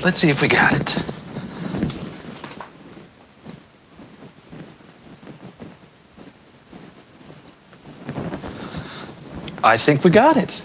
let's see if we got it. I think we got it.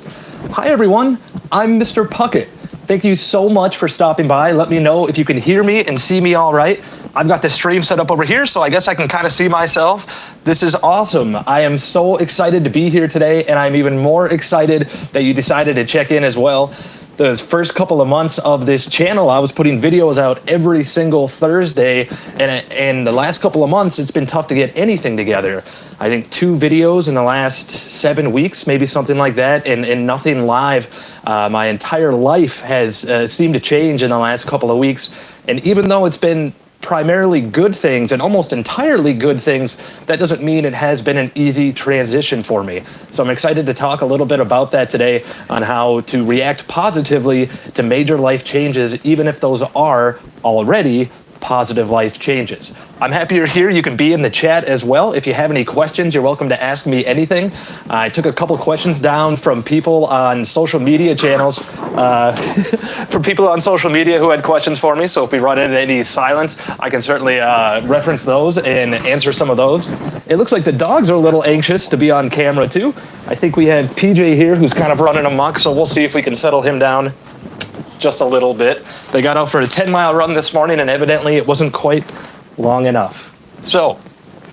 Hi everyone, I'm Mr. Puckett. Thank you so much for stopping by. Let me know if you can hear me and see me all right. I've got the stream set up over here, so I guess I can kind of see myself. This is awesome. I am so excited to be here today, and I'm even more excited that you decided to check in as well. The first couple of months of this channel, I was putting videos out every single Thursday, and the last couple of months, it's been tough to get anything together. I think 2 videos in the last 7 weeks, maybe something like that, and nothing live. My entire life has seemed to change in the last couple of weeks, and even though it's been primarily good things and almost entirely good things, that doesn't mean it has been an easy transition for me. So I'm excited to talk a little bit about that today, on how to react positively to major life changes, even if those are already positive life changes. I'm happy you're here. You can be in the chat as well. If you have any questions, you're welcome to ask me anything. I took a couple questions down from people on social media channels, from people on social media who had questions for me. So if we run into any silence, I can certainly reference those and answer some of those. It looks like the dogs are a little anxious to be on camera too. I think we have PJ here who's kind of running amok, so we'll see if we can settle him down just a little bit. They got out for a 10-mile run this morning, and evidently it wasn't quite long enough. So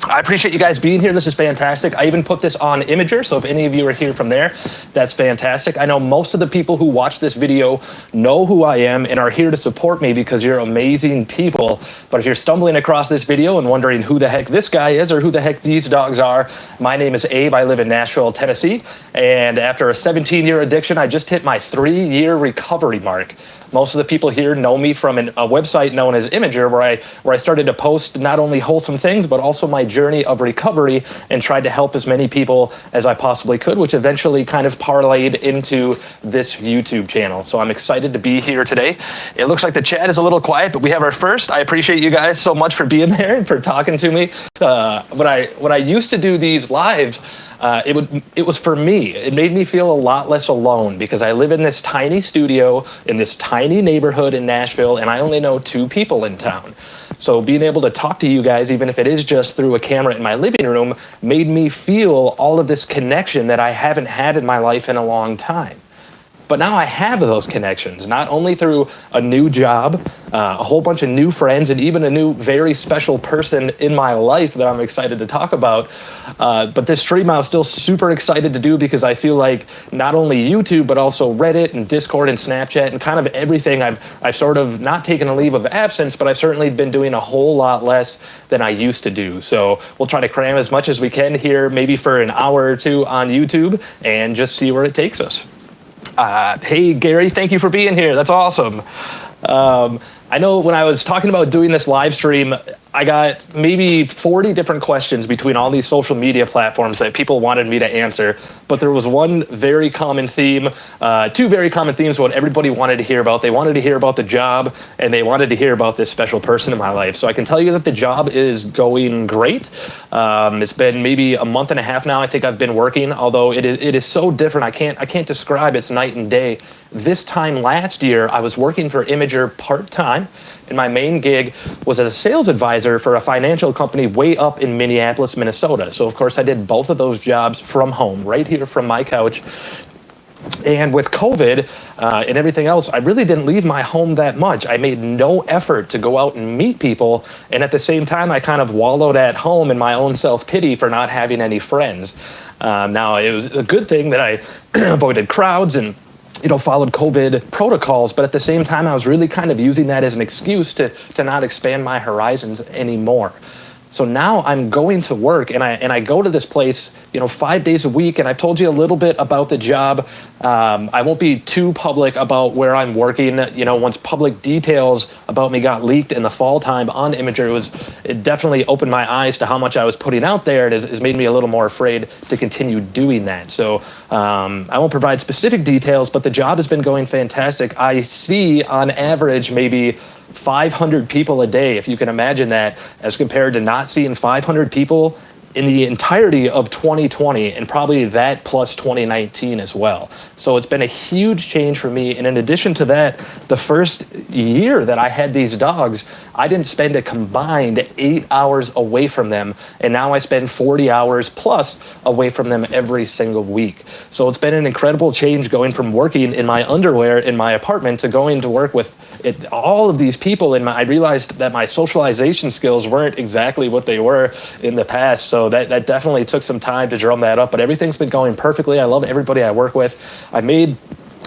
I appreciate you guys being here. This is fantastic. I even put this on Imager, so if any of you are here from there, that's fantastic. I know most of the people who watch this video know who I am and are here to support me because you're amazing people. But if you're stumbling across this video and wondering who the heck this guy is or who the heck these dogs are, my name is Abe. I live in Nashville, Tennessee. And after a 17-year addiction, I just hit my 3-year recovery mark. Most of the people here know me from a website known as Imager, where I started to post not only wholesome things, but also my journey of recovery, and tried to help as many people as I possibly could, which eventually kind of parlayed into this YouTube channel. So I'm excited to be here today. It looks like the chat is a little quiet, but we have our first. I appreciate you guys so much for being there and for talking to me. When I used to do these lives, it was for me. It made me feel a lot less alone because I live in this tiny studio in this tiny neighborhood in Nashville, and I only know 2 people in town. So being able to talk to you guys, even if it is just through a camera in my living room, made me feel all of this connection that I haven't had in my life in a long time. But now I have those connections, not only through a new job, a whole bunch of new friends, and even a new very special person in my life that I'm excited to talk about. But this stream I was still super excited to do because I feel like not only YouTube, but also Reddit and Discord and Snapchat and kind of everything, I've sort of not taken a leave of absence, but I've certainly been doing a whole lot less than I used to do. So we'll try to cram as much as we can here, maybe for an hour or 2 on YouTube, and just see where it takes us. Hey, Gary, thank you for being here. That's awesome. I know when I was talking about doing this live stream, I got maybe 40 different questions between all these social media platforms that people wanted me to answer, but there was one very common theme, 2 very common themes what everybody wanted to hear about. They wanted to hear about the job, and they wanted to hear about this special person in my life. So I can tell you that the job is going great. It's been maybe a month and a half now I think I've been working, although it is so different. I can't describe it's night and day. This time last year, I was working for Imager part-time, and my main gig was as a sales advisor for a financial company way up in Minneapolis, Minnesota. So of course I did both of those jobs from home, right here from my couch. And with COVID and everything else, I really didn't leave my home that much. I made no effort to go out and meet people. And at the same time, I kind of wallowed at home in my own self-pity for not having any friends. Now, it was a good thing that I avoided crowds and followed COVID protocols, but at the same time, I was really kind of using that as an excuse to not expand my horizons anymore. So now I'm going to work, and I go to this place, 5 days a week, and I've told you a little bit about the job. I won't be too public about where I'm working. Once public details about me got leaked in the fall time on Imager, it definitely opened my eyes to how much I was putting out there. It has made me a little more afraid to continue doing that. So I won't provide specific details, but the job has been going fantastic. I see on average maybe 500 people a day, if you can imagine that, as compared to not seeing 500 people in the entirety of 2020, and probably that plus 2019 as well. So it's been a huge change for me. And in addition to that, the first year that I had these dogs, I didn't spend a combined 8 hours away from them. And now I spend 40 hours plus away from them every single week. So it's been an incredible change going from working in my underwear in my apartment to going to work with all of these people. And I realized that my socialization skills weren't exactly what they were in the past. So that definitely took some time to drum that up, but everything's been going perfectly. I love everybody I work with. I made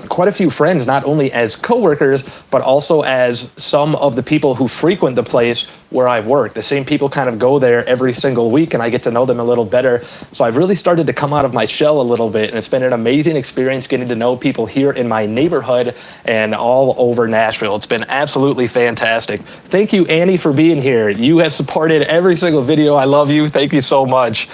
quite a few friends, not only as coworkers, but also as some of the people who frequent the place where I work. The same people kind of go there every single week, and I get to know them a little better. So I've really started to come out of my shell a little bit, and it's been an amazing experience getting to know people here in my neighborhood and all over Nashville. It's been absolutely fantastic. Thank you, Annie, for being here. You have supported every single video. I love you. Thank you so much.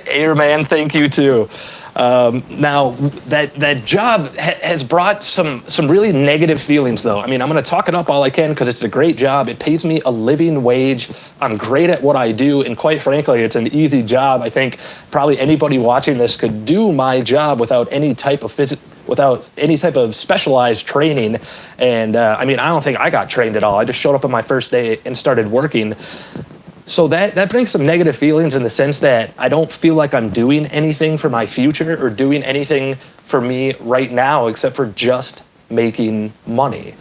Airman, thank you too. Now that job has brought some really negative feelings, though. I mean, I'm going to talk it up all I can because it's a great job. It pays me a living wage. I'm great at what I do, and quite frankly, it's an easy job. I think probably anybody watching this could do my job without any type of specialized training. And I mean, I don't think I got trained at all. I just showed up on my first day and started working. So that brings some negative feelings in the sense that I don't feel like I'm doing anything for my future or doing anything for me right now except for just making money.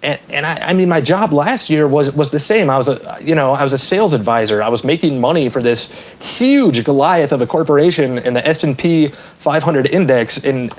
And I mean, my job last year was the same. I was a sales advisor. I was making money for this huge Goliath of a corporation in the S&P 500 index. And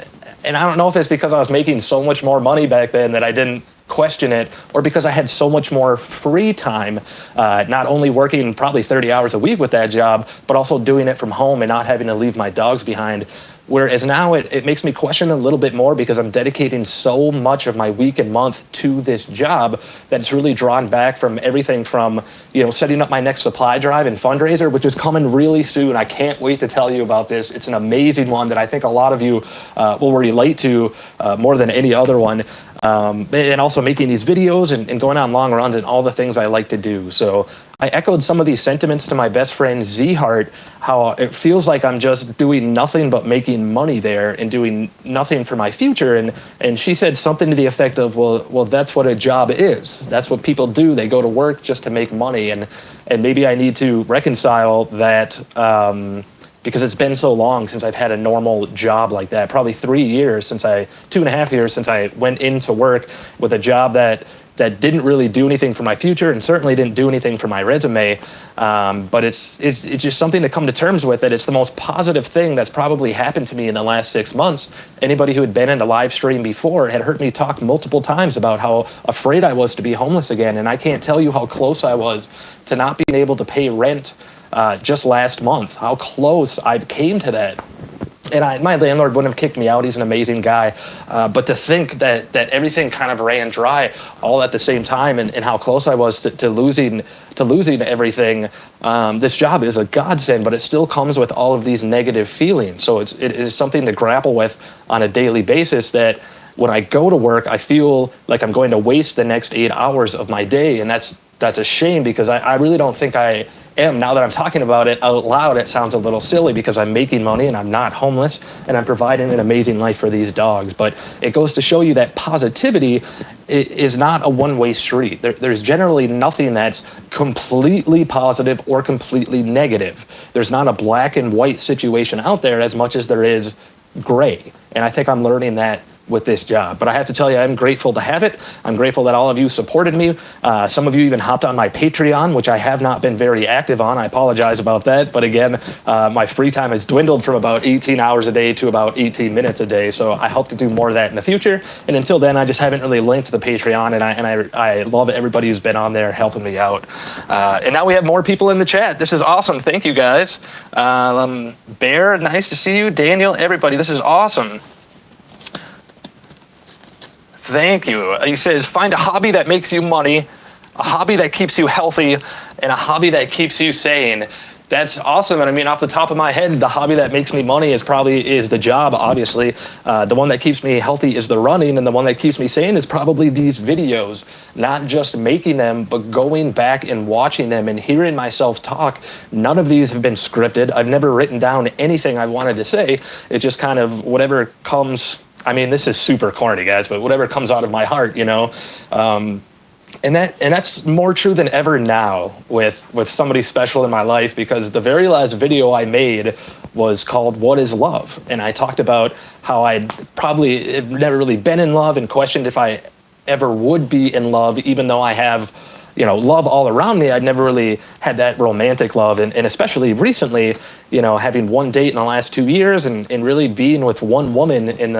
I don't know if it's because I was making so much more money back then that I didn't question it, or because I had so much more free time, not only working probably 30 hours a week with that job, but also doing it from home and not having to leave my dogs behind. Whereas now it makes me question a little bit more because I'm dedicating so much of my week and month to this job that it's really drawn back from everything from, setting up my next supply drive and fundraiser, which is coming really soon. I can't wait to tell you about this. It's an amazing one that I think a lot of you will relate to more than any other one. And also making these videos and going on long runs and all the things I like to do. So I echoed some of these sentiments to my best friend Z Hart, how it feels like I'm just doing nothing but making money there and doing nothing for my future. And she said something to the effect of, well, that's what a job is. That's what people do. They go to work just to make money. And maybe I need to reconcile that because it's been so long since I've had a normal job like that. Probably 2.5 years since I went into work with a job that didn't really do anything for my future and certainly didn't do anything for my resume. But it's just something to come to terms with, that it's the most positive thing that's probably happened to me in the last 6 months. Anybody who had been in a live stream before had heard me talk multiple times about how afraid I was to be homeless again. And I can't tell you how close I was to not being able to pay rent just last month, how close I came to that. And my landlord wouldn't have kicked me out. He's an amazing guy. But to think that everything kind of ran dry all at the same time, and how close I was to losing everything. This job is a godsend, but it still comes with all of these negative feelings. So it is something to grapple with on a daily basis, that when I go to work, I feel like I'm going to waste the next 8 hours of my day. And that's a shame, because I really don't think I am. Now that I'm talking about it out loud, it sounds a little silly because I'm making money and I'm not homeless and I'm providing an amazing life for these dogs. But it goes to show you that positivity is not a one-way street. There's generally nothing that's completely positive or completely negative. There's not a black and white situation out there as much as there is gray. And I think I'm learning that with this job. But I have to tell you, I'm grateful to have it. I'm grateful that all of you supported me. Some of you even hopped on my Patreon, which I have not been very active on. I apologize about that. But again, my free time has dwindled from about 18 hours a day to about 18 minutes a day. So I hope to do more of that in the future. And until then, I just haven't really linked the Patreon. And I love everybody who's been on there helping me out. And now we have more people in the chat. This is awesome. Thank you, guys. Bear, nice to see you. Daniel, everybody, this is awesome. Thank you. He says, find a hobby that makes you money, a hobby that keeps you healthy, and a hobby that keeps you sane. That's awesome. And I mean, off the top of my head, the hobby that makes me money is the job, obviously. The one that keeps me healthy is the running, and the one that keeps me sane is probably these videos. Not just making them, but going back and watching them and hearing myself talk. None of these have been scripted. I've never written down anything I wanted to say. It just kind of whatever comes. I mean, this is super corny, guys, but whatever comes out of my heart, you know. And that's more true than ever now with somebody special in my life, because the very last video I made was called What is Love? And I talked about how I'd probably have never really been in love and questioned if I ever would be in love, even though I have, you know, love all around me. I'd never really had that romantic love. And especially recently, you know, having one date in the last 2 years and really being with one woman in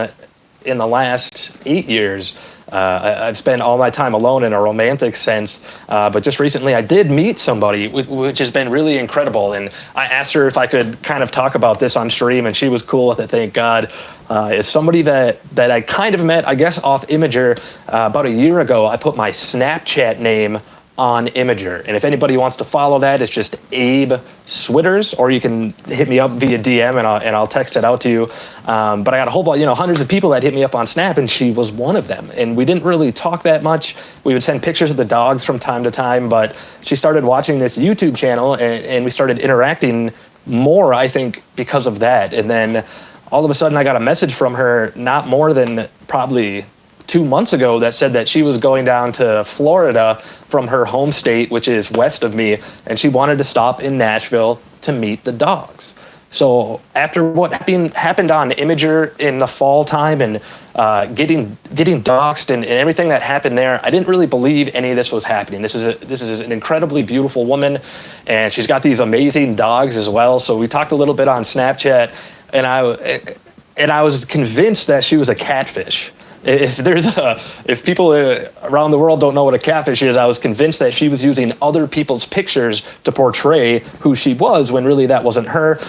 the last 8 years. I've spent all my time alone in a romantic sense, but just recently I did meet somebody, which has been really incredible. And I asked her if I could kind of talk about this on stream, and she was cool with it, thank God. It's somebody that I kind of met, I guess, off Imager about a year ago. I put my Snapchat name on Imager, and if anybody wants to follow that, it's just Abe Switters, or you can hit me up via DM and I'll text it out to you. But I got a whole bunch, you know, hundreds of people that hit me up on Snap, and she was one of them. And we didn't really talk that much. We would send pictures of the dogs from time to time, but she started watching this YouTube channel, and we started interacting more, I think, because of that. And then all of a sudden I got a message from her not more than probably 2 months ago that said that she was going down to Florida from her home state, which is west of me, and she wanted to stop in Nashville to meet the dogs. So after what happened on Imager in the fall time and getting doxxed and everything that happened there, I didn't really believe any of this was happening. This is an incredibly beautiful woman, and she's got these amazing dogs as well. So we talked a little bit on Snapchat, and I was convinced that she was a catfish. If people around the world don't know what a catfish is, I was convinced that she was using other people's pictures to portray who she was, when really that wasn't her.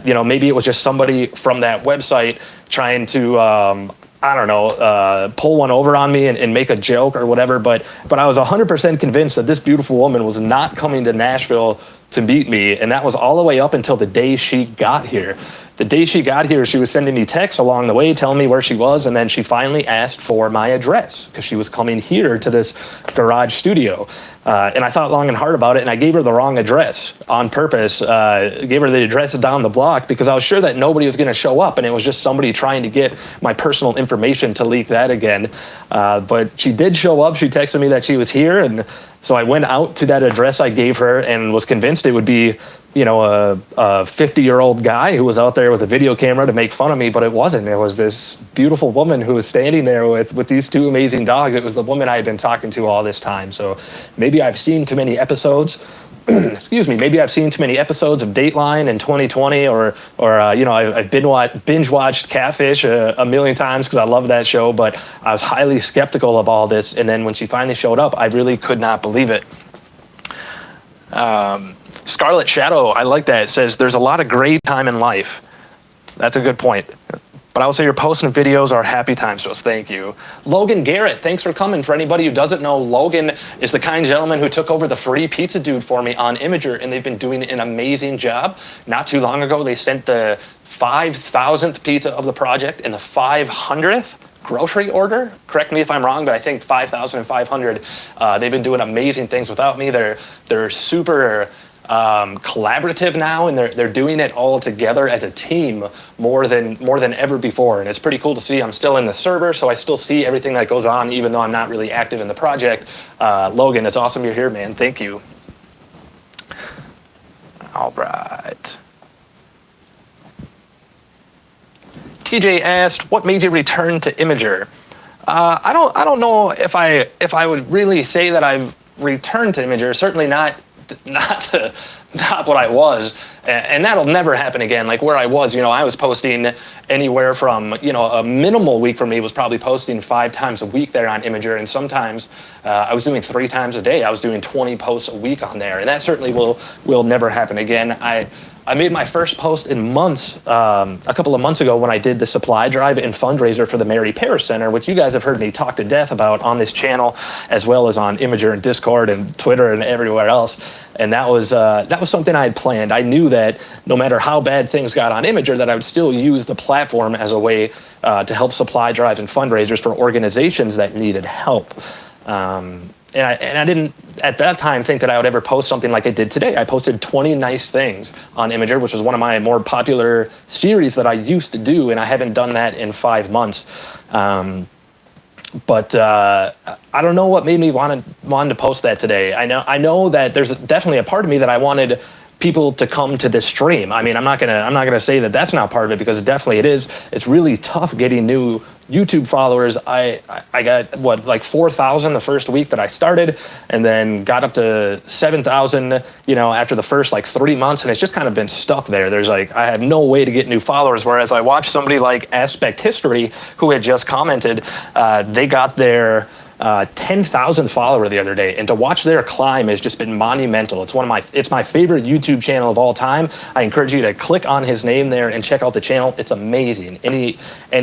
You know, maybe it was just somebody from that website trying to, I don't know, pull one over on me and make a joke or whatever. But I was 100% convinced that this beautiful woman was not coming to Nashville to meet me, and that was all the way up until the day she got here. The day she got here, she was sending me texts along the way telling me where she was, and then she finally asked for my address because she was coming here to this garage studio. And I thought long and hard about it, and I gave her the wrong address on purpose. Gave her the address down the block because I was sure that nobody was going to show up, and it was just somebody trying to get my personal information to leak that again. But she did show up. She texted me that she was here, and so I went out to that address I gave her and was convinced it would be, you know, a 50-year-old guy who was out there with a video camera to make fun of me, but it wasn't. It was this beautiful woman who was standing there with these two amazing dogs. It was the woman I had been talking to all this time. So maybe I've seen too many episodes. Excuse me. Maybe I've seen too many episodes of Dateline in 2020, or you know, I've binge watched Catfish a million times because I love that show. But I was highly skeptical of all this, and then when she finally showed up, I really could not believe it. Scarlet Shadow, I like that. It says, there's a lot of great time in life. That's a good point. But I would say your posts and videos are happy times to us. Thank you. Logan Garrett, thanks for coming. For anybody who doesn't know, Logan is the kind gentleman who took over the free pizza dude for me on Imager, and they've been doing an amazing job. Not too long ago, they sent the 5,000th pizza of the project and the 500th grocery order. Correct me if I'm wrong, but I think 5,500. They've been doing amazing things without me. They're super collaborative now, and they're doing it all together as a team more than ever before, and it's pretty cool to see. I'm still in the server, so I still see everything that goes on, even though I'm not really active in the project. Logan, it's awesome you're here, man. Thank you. All right. TJ asked, what made you return to Imager? I don't know if I would really say that I've returned to Imager. Certainly not what I was, and that'll never happen again. Like where I was, you know, I was posting anywhere from, you know, a minimal week for me was probably posting 5 times a week there on Imager, and sometimes I was doing 3 times a day. I was doing 20 posts a week on there, and that certainly will never happen again. I made my first post in months, a couple of months ago when I did the supply drive and fundraiser for the Mary Paris Center, which you guys have heard me talk to death about on this channel, as well as on Imager and Discord and Twitter and everywhere else. And that was something I had planned. I knew that no matter how bad things got on Imager, that I would still use the platform as a way to help supply drives and fundraisers for organizations that needed help. And I didn't, at that time, think that I would ever post something like I did today. I posted 20 nice things on Imager, which was one of my more popular series that I used to do, and I haven't done that in 5 months. But I don't know what made me want to post that today. I know that there's definitely a part of me that I wanted people to come to this stream. I mean, I'm not gonna say that that's not part of it, because definitely it is. It's really tough getting new YouTube followers. I got like 4,000 the first week that I started, and then got up to 7,000, after the first like 3 months, and it's just kind of been stuck there. There's like, I have no way to get new followers. Whereas I watched somebody like Aspect History, who had just commented, they got their 10,000 follower the other day, and to watch their climb has just been monumental. It's my favorite YouTube channel of all time. I encourage you to click on his name there and check out the channel. It's amazing, and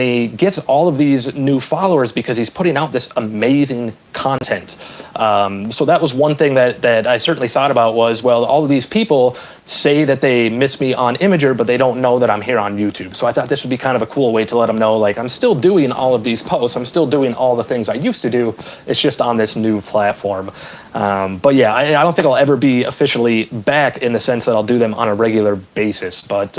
he gets all of these new followers because he's putting out this amazing content. So that was one thing that I certainly thought about was, well, all of these people say that they miss me on Imager, but they don't know that I'm here on YouTube. So I thought this would be kind of a cool way to let them know, like, I'm still doing all of these posts. I'm still doing all the things I used to do. It's just on this new platform. But yeah, I don't think I'll ever be officially back in the sense that I'll do them on a regular basis. But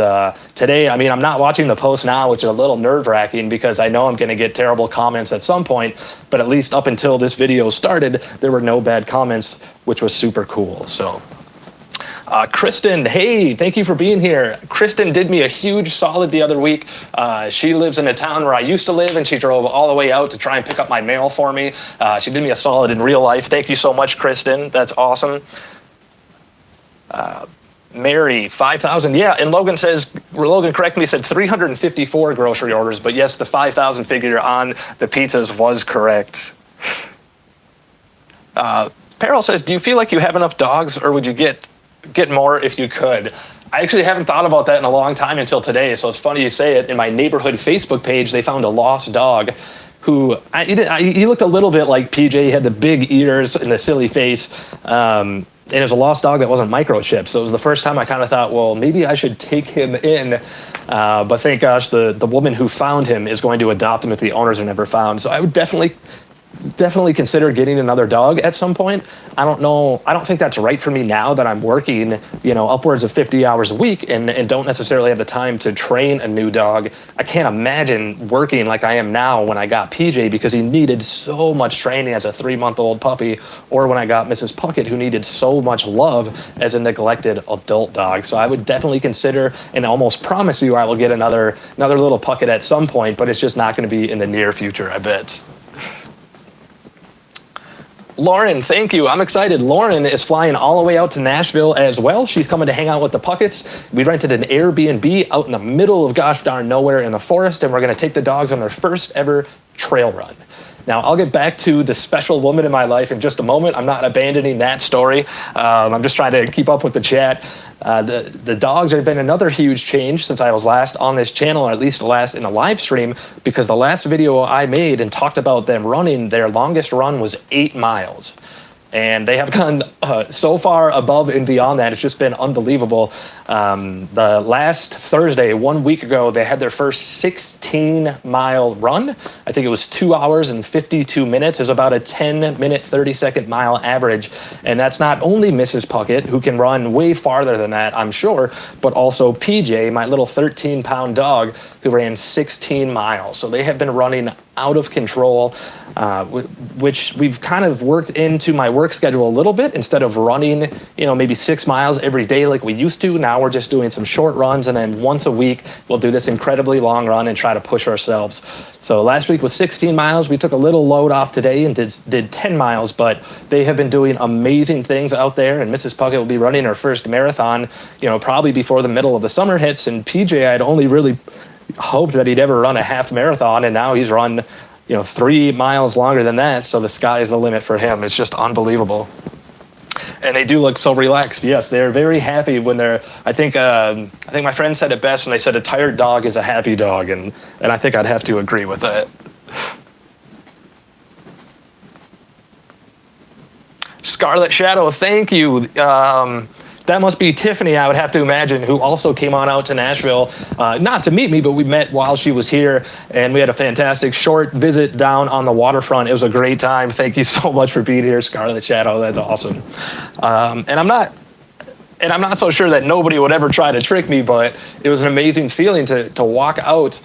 today, I mean, I'm not watching the post now, which is a little nerve-wracking because I know I'm going to get terrible comments at some point. But at least up until this video started, there were no bad comments, which was super cool. So. Kristen, hey, thank you for being here. Kristen did me a huge solid the other week. She lives in a town where I used to live, and she drove all the way out to try and pick up my mail for me. She did me a solid in real life. Thank you so much, Kristen. That's awesome. Mary, 5,000. Yeah, and Logan corrected me, said 354 grocery orders, but yes, the 5,000 figure on the pizzas was correct. Peril says, do you feel like you have enough dogs, or would you get more if you could? I actually haven't thought about that in a long time until today, so it's funny you say it. In my neighborhood Facebook page, they found a lost dog who, he looked a little bit like PJ. He had the big ears and the silly face, and it was a lost dog that wasn't microchipped. So it was the first time I kind of thought, well, maybe I should take him in, but thank gosh the woman who found him is going to adopt him if the owners are never found. So I would definitely consider getting another dog at some point. I don't know. I don't think that's right for me now that I'm working, upwards of 50 hours a week and don't necessarily have the time to train a new dog. I can't imagine working like I am now when I got PJ, because he needed so much training as a 3-month-old puppy, or when I got Mrs. Puckett, who needed so much love as a neglected adult dog. So I would definitely consider, and almost promise you I will get another little Puckett at some point, but it's just not going to be in the near future, I bet. Lauren, thank you. I'm excited. Lauren is flying all the way out to Nashville as well. She's coming to hang out with the Pucketts. We rented an Airbnb out in the middle of gosh darn nowhere in the forest, and we're going to take the dogs on their first ever trail run. Now, I'll get back to the special woman in my life in just a moment. I'm not abandoning that story. I'm just trying to keep up with the chat. The dogs have been another huge change since I was last on this channel, or at least last in a live stream, because the last video I made and talked about them running, their longest run was 8 miles. And they have gone so far above and beyond that. It's just been unbelievable. The last Thursday, 1 week ago, they had their first 16-mile run. I think it was 2 hours and 52 minutes. It was about a 10-minute, 30-second mile average. And that's not only Mrs. Puckett, who can run way farther than that, I'm sure, but also PJ, my little 13-pound dog, who ran 16 miles. So they have been running out of control, which we've kind of worked into my work schedule a little bit. Instead of running, maybe 6 miles every day like we used to, now we're just doing some short runs, and then once a week we'll do this incredibly long run and try to push ourselves. So last week was 16 miles. We took a little load off today and did 10 miles, but they have been doing amazing things out there, and Mrs. Puckett will be running her first marathon, probably before the middle of the summer hits. And PJ, I'd only really hoped that he'd ever run a half marathon, and now he's run 3 miles longer than that. So the sky is the limit for him. It's just unbelievable. and they do look so relaxed. Yes, they're very happy when they're. I think my friend said it best when they said a tired dog is a happy dog, and I think I'd have to agree with that. Scarlet Shadow, thank you. That must be Tiffany, I would have to imagine, who also came on out to Nashville, not to meet me, but we met while she was here, and we had a fantastic short visit down on the waterfront. It was a great time. Thank you so much for being here, Scarlet Shadow. That's awesome. And I'm not so sure that nobody would ever try to trick me, but it was an amazing feeling to walk out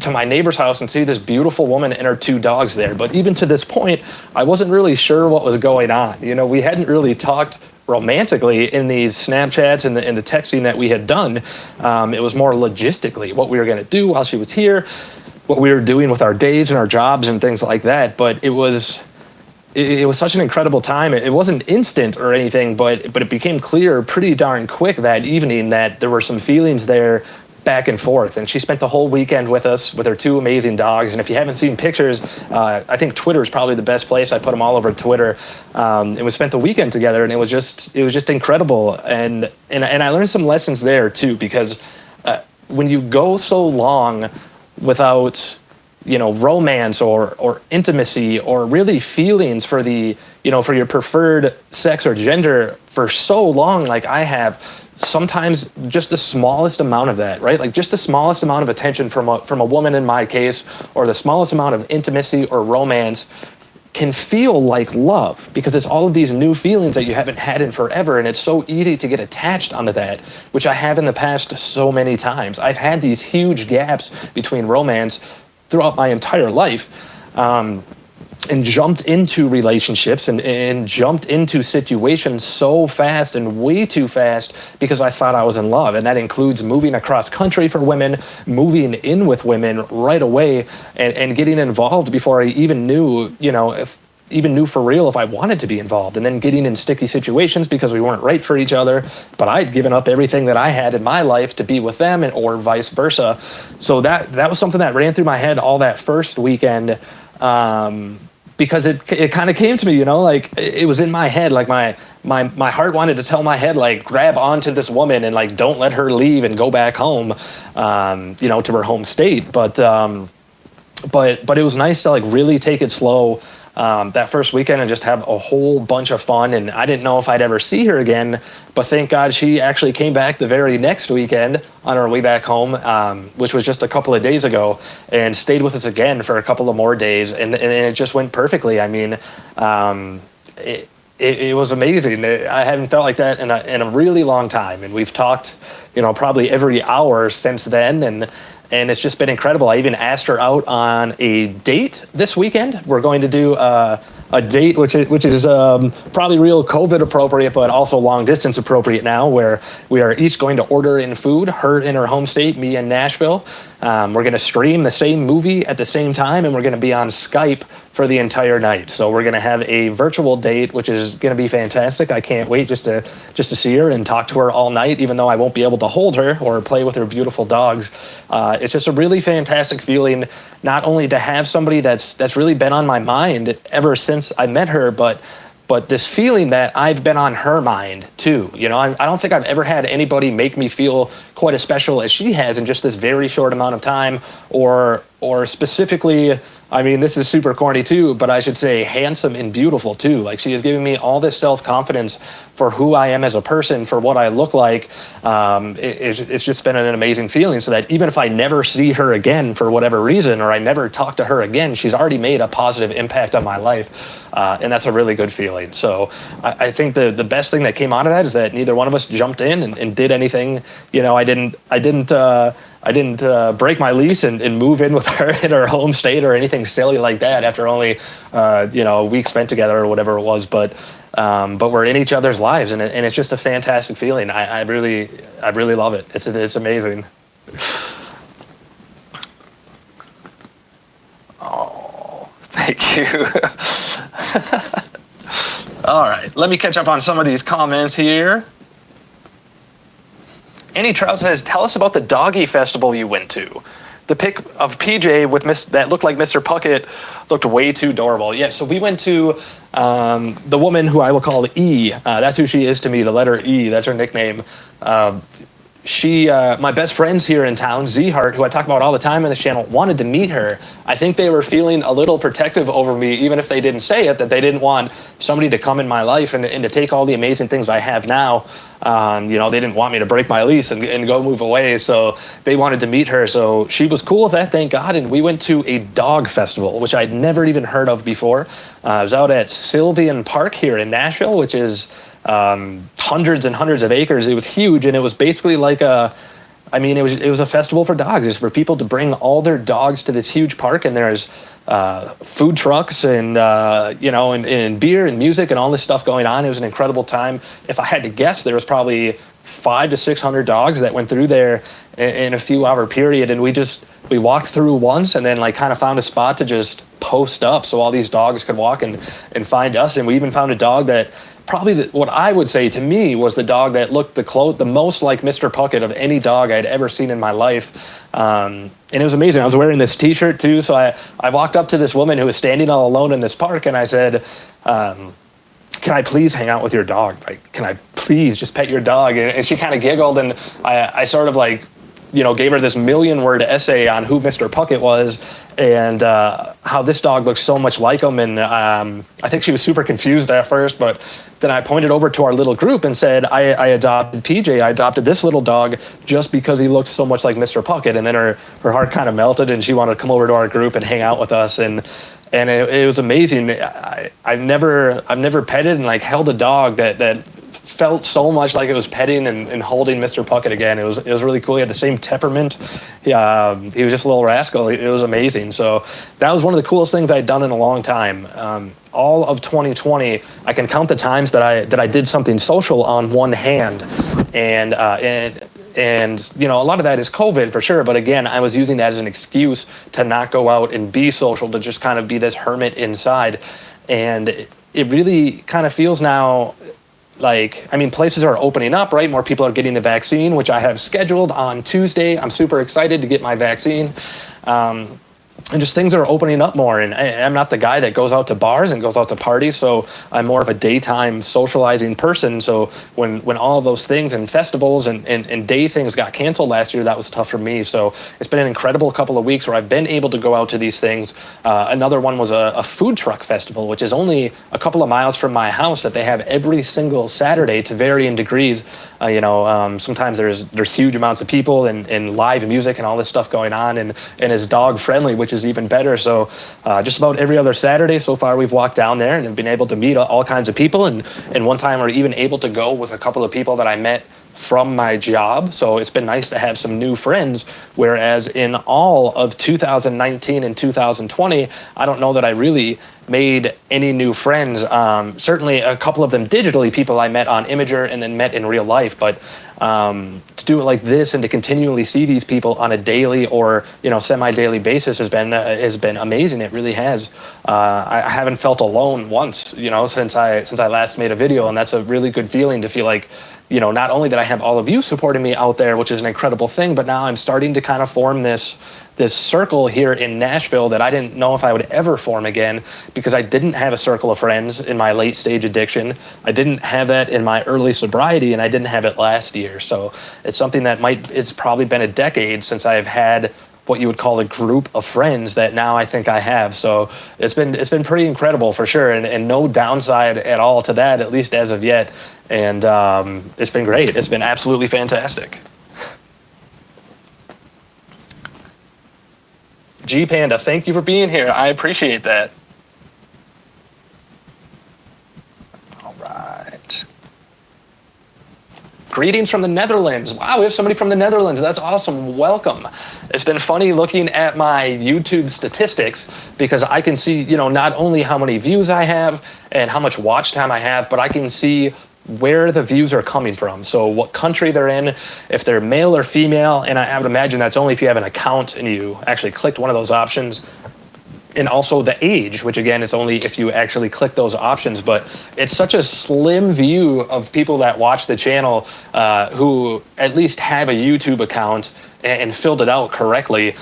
to my neighbor's house and see this beautiful woman and her 2 dogs there. But even to this point, I wasn't really sure what was going on. You know, we hadn't really talked romantically in these Snapchats and the texting that we had done. It was more logistically what we were going to do while she was here, what we were doing with our days and our jobs and things like that. But it was such an incredible time. It wasn't instant or anything, but it became clear pretty darn quick that evening that there were some feelings there back and forth. And she spent the whole weekend with us with her 2 amazing dogs. And if you haven't seen pictures, I think Twitter is probably the best place. I put them all over Twitter. And we spent the weekend together, and it was just incredible. And I learned some lessons there too, because when you go so long without, you know, romance or intimacy or really feelings for for your preferred sex or gender for so long, like I have, sometimes just the smallest amount of that, right? Like just the smallest amount of attention from a woman in my case, or the smallest amount of intimacy or romance can feel like love, because it's all of these new feelings that you haven't had in forever, and it's so easy to get attached onto that, which I have in the past so many times. I've had these huge gaps between romance throughout my entire life. And jumped into relationships and jumped into situations so fast and way too fast because I thought I was in love. And that includes moving across country for women, moving in with women right away, and getting involved before I even knew, even knew for real if I wanted to be involved, and then getting in sticky situations because we weren't right for each other, but I'd given up everything that I had in my life to be with them, or vice versa. So that was something that ran through my head all that first weekend. Because it kind of came to me, like it was in my head, like my heart wanted to tell my head, like, grab onto this woman and like don't let her leave and go back home, to her home state. But it was nice to like really take it slow that first weekend and just have a whole bunch of fun. And I didn't know if I'd ever see her again, but thank God she actually came back the very next weekend on our way back home, which was just a couple of days ago, and stayed with us again for a couple of more days. And it just went perfectly. I mean, it was amazing. I haven't felt like that in a really long time. And we've talked, probably every hour since then. And it's just been incredible. I even asked her out on a date this weekend. We're going to do a date which is probably real COVID appropriate, but also long distance appropriate now, where we are each going to order in food, her in her home state, me in Nashville. We're going to stream the same movie at the same time, and we're going to be on Skype for the entire night. So we're going to have a virtual date, which is going to be fantastic. I can't wait just to see her and talk to her all night, even though I won't be able to hold her or play with her beautiful dogs. It's just a really fantastic feeling, not only to have somebody that's really been on my mind ever since I met her, but this feeling that I've been on her mind too. I don't think I've ever had anybody make me feel quite as special as she has in just this very short amount of time, or specifically, I mean, this is super corny too, but I should say handsome and beautiful too. Like, she is giving me all this self-confidence for who I am as a person, for what I look like. It's just been an amazing feeling, so that even if I never see her again for whatever reason, or I never talk to her again, she's already made a positive impact on my life. And that's a really good feeling. So I think the best thing that came out of that is that neither one of us jumped in and did anything. I didn't break my lease and move in with her in her home state or anything silly like that after only a week spent together or whatever it was. But we're in each other's lives, and it's just a fantastic feeling. I really love it. It's amazing. Oh, thank you. All right, let me catch up on some of these comments here. Annie Trout says, tell us about the doggy festival you went to. the pic of PJ with that looked like Mr. Puckett looked way too adorable. Yeah, so we went to the woman who I will call E. That's who she is to me, the letter E. That's her nickname. My best friends here in town, Z Heart, who I talk about all the time on this channel, wanted to meet her. I think they were feeling a little protective over me, even if they didn't say it, that they didn't want somebody to come in my life and to take all the amazing things I have now. They didn't want me to break my lease and go move away, so they wanted to meet her. So she was cool with that, thank God, and we went to a dog festival, which I'd never even heard of before. I was out at Sylvian Park here in Nashville, which is hundreds and hundreds of acres. It was huge, and it was basically like it was a festival for dogs. It's for people to bring all their dogs to this huge park, and there's food trucks and and beer and music and all this stuff going on. It was an incredible time. If I had to guess, there was probably 500 to 600 dogs that went through there in a few hour period, and we walked through once and then kind of found a spot to just post up so all these dogs could walk and find us. And we even found a dog that probably what I would say to me was the dog that looked the most like Mr. Puckett of any dog I'd ever seen in my life. And it was amazing. I was wearing this t-shirt too. So I walked up to this woman who was standing all alone in this park, and I said, can I please hang out with your dog? Can I please just pet your dog? And she kind of giggled, and I sort of gave her this 1,000,000-word essay on who Mr. Puckett was and how this dog looks so much like him. And I think she was super confused at first, but then I pointed over to our little group and said, I adopted PJ. I adopted this little dog just because he looked so much like Mr. Puckett. And then her heart kind of melted, and she wanted to come over to our group and hang out with us. And it was amazing. I've never petted and held a dog that felt so much like it was petting and holding Mr. Puckett again. It was really cool. He had the same temperament. He was just a little rascal. It was amazing. So that was one of the coolest things I'd done in a long time. All of 2020, I can count the times that I did something social on one hand, and a lot of that is COVID for sure. But again, I was using that as an excuse to not go out and be social, to just kind of be this hermit inside. And it really kind of feels now places are opening up, right? More people are getting the vaccine, which I have scheduled on Tuesday. I'm super excited to get my vaccine. And just things are opening up more. And I'm not the guy that goes out to bars and goes out to parties, so I'm more of a daytime socializing person. So when all of those things and festivals and day things got canceled last year, that was tough for me. So it's been an incredible couple of weeks where I've been able to go out to these things. Another one was a food truck festival, which is only a couple of miles from my house, that they have every single Saturday to varying degrees. Sometimes there's huge amounts of people and live music and all this stuff going on, and it's dog friendly, which is even better. So just about every other Saturday so far, we've walked down there and have been able to meet all kinds of people. And one time we're even able to go with a couple of people that I met from my job. So it's been nice to have some new friends, whereas in all of 2019 and 2020, I don't know that I really made any new friends. Certainly a couple of them digitally, people I met on Imager and then met in real life, but to do it like this and to continually see these people on a daily or semi-daily basis has been amazing. It really has. I haven't felt alone once, since I last made a video, and that's a really good feeling to feel like, not only that I have all of you supporting me out there, which is an incredible thing, but now I'm starting to kind of form this circle here in Nashville that I didn't know if I would ever form again, because I didn't have a circle of friends in my late stage addiction. I didn't have that in my early sobriety, and I didn't have it last year. So it's something that it's probably been a decade since I've had what you would call a group of friends that now I think I have. So it's been pretty incredible for sure, and no downside at all to that, at least as of yet. And it's been great. It's been absolutely fantastic. G Panda, thank you for being here. I appreciate that. All right. Greetings from the Netherlands. Wow, we have somebody from the Netherlands. That's awesome. Welcome. It's been funny looking at my YouTube statistics, because I can see, not only how many views I have and how much watch time I have, but I can see where the views are coming from. So what country they're in, if they're male or female, and I would imagine that's only if you have an account and you actually clicked one of those options. And also the age, which again, it's only if you actually click those options. But it's such a slim view of people that watch the channel who at least have a YouTube account and filled it out correctly.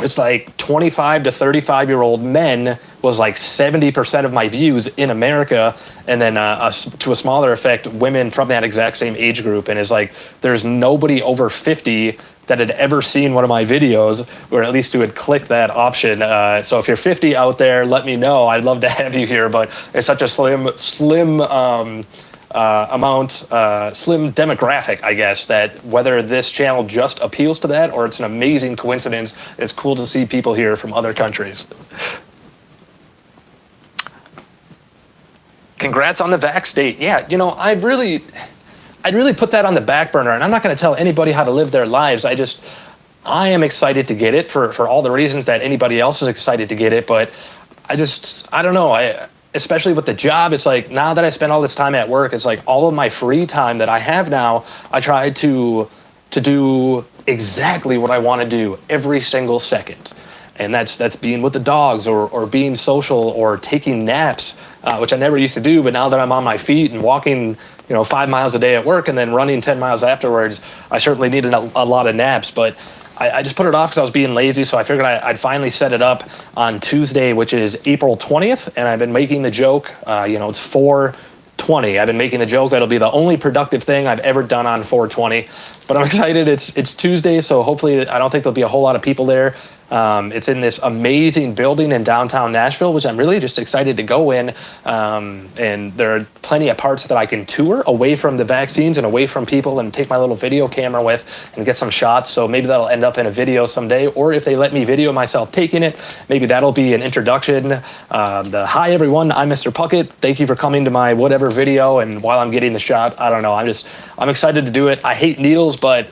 It's like 25 to 35-year-old men was like 70% of my views in America, and then to a smaller effect, women from that exact same age group. And it's like there's nobody over 50 that had ever seen one of my videos, or at least who had clicked that option. So if you're 50 out there, let me know. I'd love to have you here, but it's such a slim slim demographic, I guess, that whether this channel just appeals to that or it's an amazing coincidence, it's cool to see people here from other countries. Congrats on the vax date. Yeah, you know, I'd really put that on the back burner, and I'm not going to tell anybody how to live their lives. I am excited to get it for all the reasons that anybody else is excited to get it, but I don't know. Especially with the job, it's like now that I spend all this time at work, it's like all of my free time that I have now, I try to do exactly what I want to do every single second. And that's being with the dogs or being social or taking naps, which I never used to do. But now that I'm on my feet and walking, 5 miles a day at work and then running 10 miles afterwards, I certainly needed a lot of naps. But I just put it off because I was being lazy, so I figured I'd finally set it up on Tuesday, which is April 20th, and I've been making the joke, it's 4/20. I've been making the joke that'll be the only productive thing I've ever done on 4/20, but I'm excited. It's Tuesday, so hopefully I don't think there'll be a whole lot of people there. It's in this amazing building in downtown Nashville, which I'm really just excited to go in. And there are plenty of parts that I can tour away from the vaccines and away from people and take my little video camera with and get some shots. So maybe that'll end up in a video someday. Or if they let me video myself taking it, maybe that'll be an introduction. Hi, everyone. I'm Mr. Puckett. Thank you for coming to my whatever video. And while I'm getting the shot, I don't know. I'm excited to do it. I hate needles, but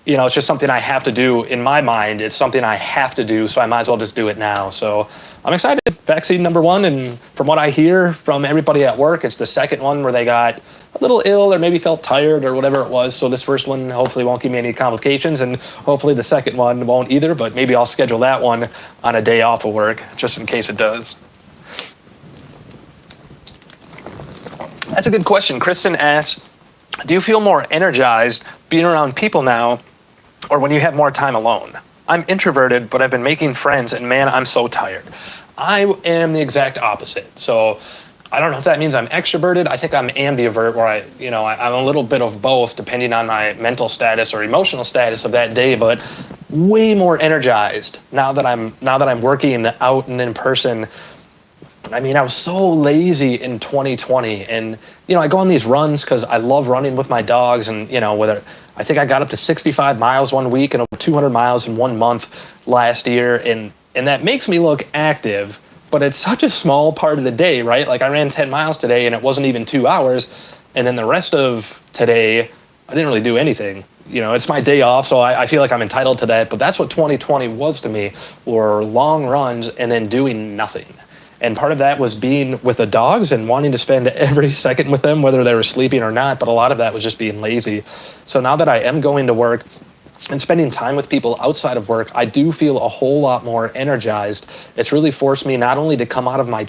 it's just something I have to do in my mind. It's something I have to do, so I might as well just do it now. So I'm excited. Vaccine number 1, and from what I hear from everybody at work, it's the second one where they got a little ill or maybe felt tired or whatever it was. So this first one hopefully won't give me any complications, and hopefully the second one won't either, but maybe I'll schedule that one on a day off of work just in case it does. That's a good question. Kristen asks, do you feel more energized being around people now or when you have more time alone? I'm introverted, but I've been making friends, and man, I'm so tired. I am the exact opposite. So I don't know if that means I'm extroverted. I think I'm ambivert, where I'm a little bit of both depending on my mental status or emotional status of that day, but way more energized now that I'm working out and in person. I mean, I was so lazy in 2020, and I go on these runs because I love running with my dogs, and I think I got up to 65 miles one week and over 200 miles in 1 month last year, and that makes me look active, but it's such a small part of the day, right? Like I ran 10 miles today and it wasn't even 2 hours, and then the rest of today I didn't really do anything. It's my day off, so I feel like I'm entitled to that, but that's what 2020 was to me, were long runs and then doing nothing. And part of that was being with the dogs and wanting to spend every second with them, whether they were sleeping or not. But a lot of that was just being lazy. So now that I am going to work and spending time with people outside of work, I do feel a whole lot more energized. It's really forced me not only to come out of my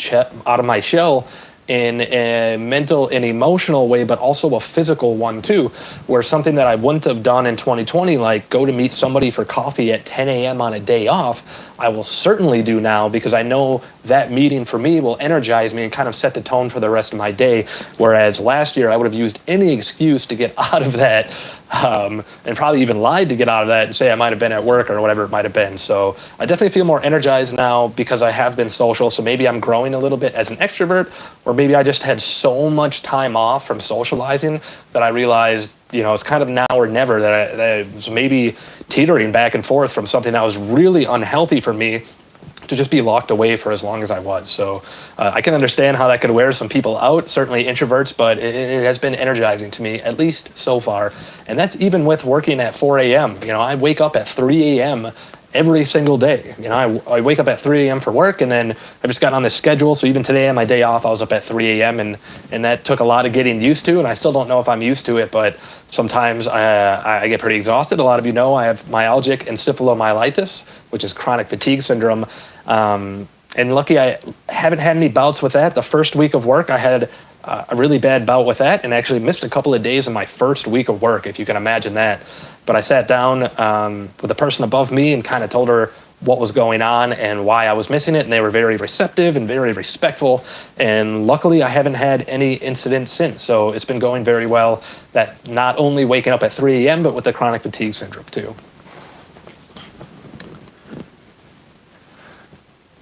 shell in a mental and emotional way, but also a physical one too, where something that I wouldn't have done in 2020, like go to meet somebody for coffee at 10 a.m. on a day off, I will certainly do now, because I know that meeting for me will energize me and kind of set the tone for the rest of my day. Whereas last year I would have used any excuse to get out of that, and probably even lied to get out of that and say I might have been at work or whatever it might have been. So I definitely feel more energized now because I have been social. So maybe I'm growing a little bit as an extrovert, or maybe I just had so much time off from socializing that I realized, it's kind of now or never, that I was maybe teetering back and forth from something that was really unhealthy for me to just be locked away for as long as I was. So I can understand how that could wear some people out, certainly introverts, but it has been energizing to me, at least so far. And that's even with working at 4 a.m. I wake up at 3 a.m. every single day. I wake up at 3 a.m. for work, and then I just got on this schedule. So even today on my day off, I was up at 3 a.m. and that took a lot of getting used to, and I still don't know if I'm used to it, but sometimes I get pretty exhausted. A lot of you know I have myalgic encephalomyelitis, which is chronic fatigue syndrome. And lucky I haven't had any bouts with that. The first week of work, I had a really bad bout with that and actually missed a couple of days in my first week of work, if you can imagine that. But I sat down with the person above me and kind of told her what was going on and why I was missing it, and they were very receptive and very respectful, and luckily I haven't had any incidents since, so it's been going very well. That not only waking up at 3 a.m. but with the chronic fatigue syndrome too.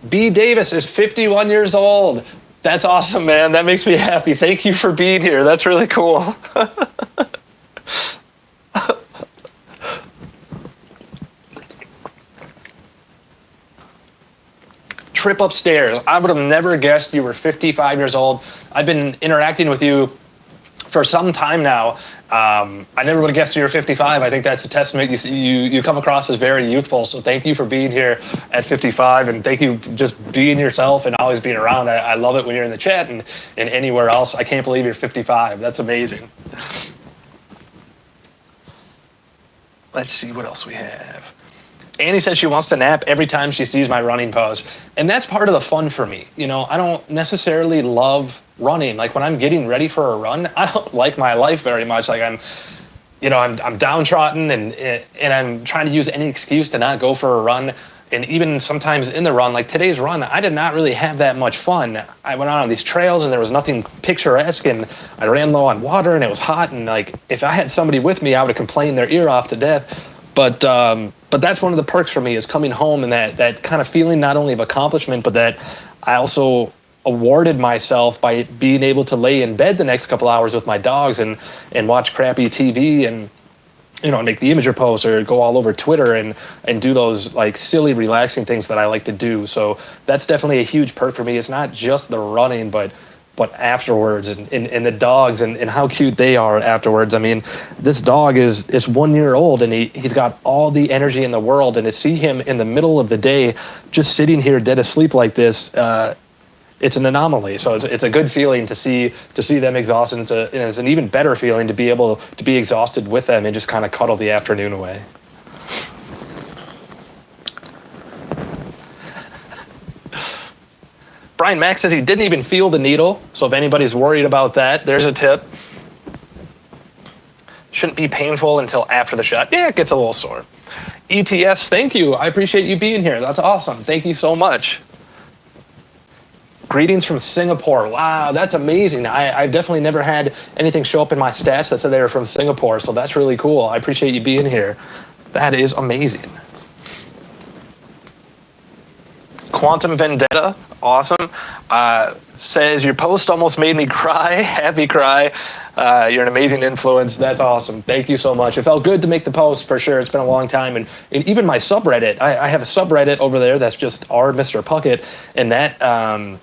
B. Davis is 51 years old. That's awesome, man. That makes me happy. Thank you for being here. That's really cool. Trip upstairs. I would have never guessed you were 55 years old. I've been interacting with you for some time now. I never would have guessed you were 55. I think that's a testament. You come across as very youthful. So thank you for being here at 55, and thank you just being yourself and always being around. I love it when you're in the chat and anywhere else. I can't believe you're 55. That's amazing. Let's see what else we have. Annie says she wants to nap every time she sees my running pose. And that's part of the fun for me. You know, I don't necessarily love running. Like when I'm getting ready for a run, I don't like my life very much. Like I'm downtrodden and I'm trying to use any excuse to not go for a run. And even sometimes in the run, like today's run, I did not really have that much fun. I went out on these trails and there was nothing picturesque, and I ran low on water and it was hot. And like, if I had somebody with me, I would have complained their ear off to death. But that's one of the perks for me, is coming home and that kind of feeling not only of accomplishment, but that I also awarded myself by being able to lay in bed the next couple hours with my dogs and watch crappy TV and, you know, make the imager posts or go all over Twitter and do those like silly, relaxing things that I like to do. So that's definitely a huge perk for me. It's not just the running, but afterwards and the dogs and how cute they are afterwards. I mean, this dog is 1 year old and he's got all the energy in the world, and to see him in the middle of the day just sitting here dead asleep like this, it's an anomaly. So it's a good feeling to see them exhausted. And it's an even better feeling to be able to be exhausted with them and just kind of cuddle the afternoon away. Brian Mack says he didn't even feel the needle. So if anybody's worried about that, there's a tip. Shouldn't be painful until after the shot. Yeah, it gets a little sore. ETS, thank you. I appreciate you being here. That's awesome. Thank you so much. Greetings from Singapore. Wow, that's amazing. I've definitely never had anything show up in my stats that said they were from Singapore, so that's really cool. I appreciate you being here. That is amazing. Quantum Vendetta, awesome. Says, your post almost made me cry. Happy cry. You're an amazing influence. That's awesome. Thank you so much. It felt good to make the post for sure. It's been a long time. And even my subreddit, I have a subreddit over there that's just our Mr. Puckett. And that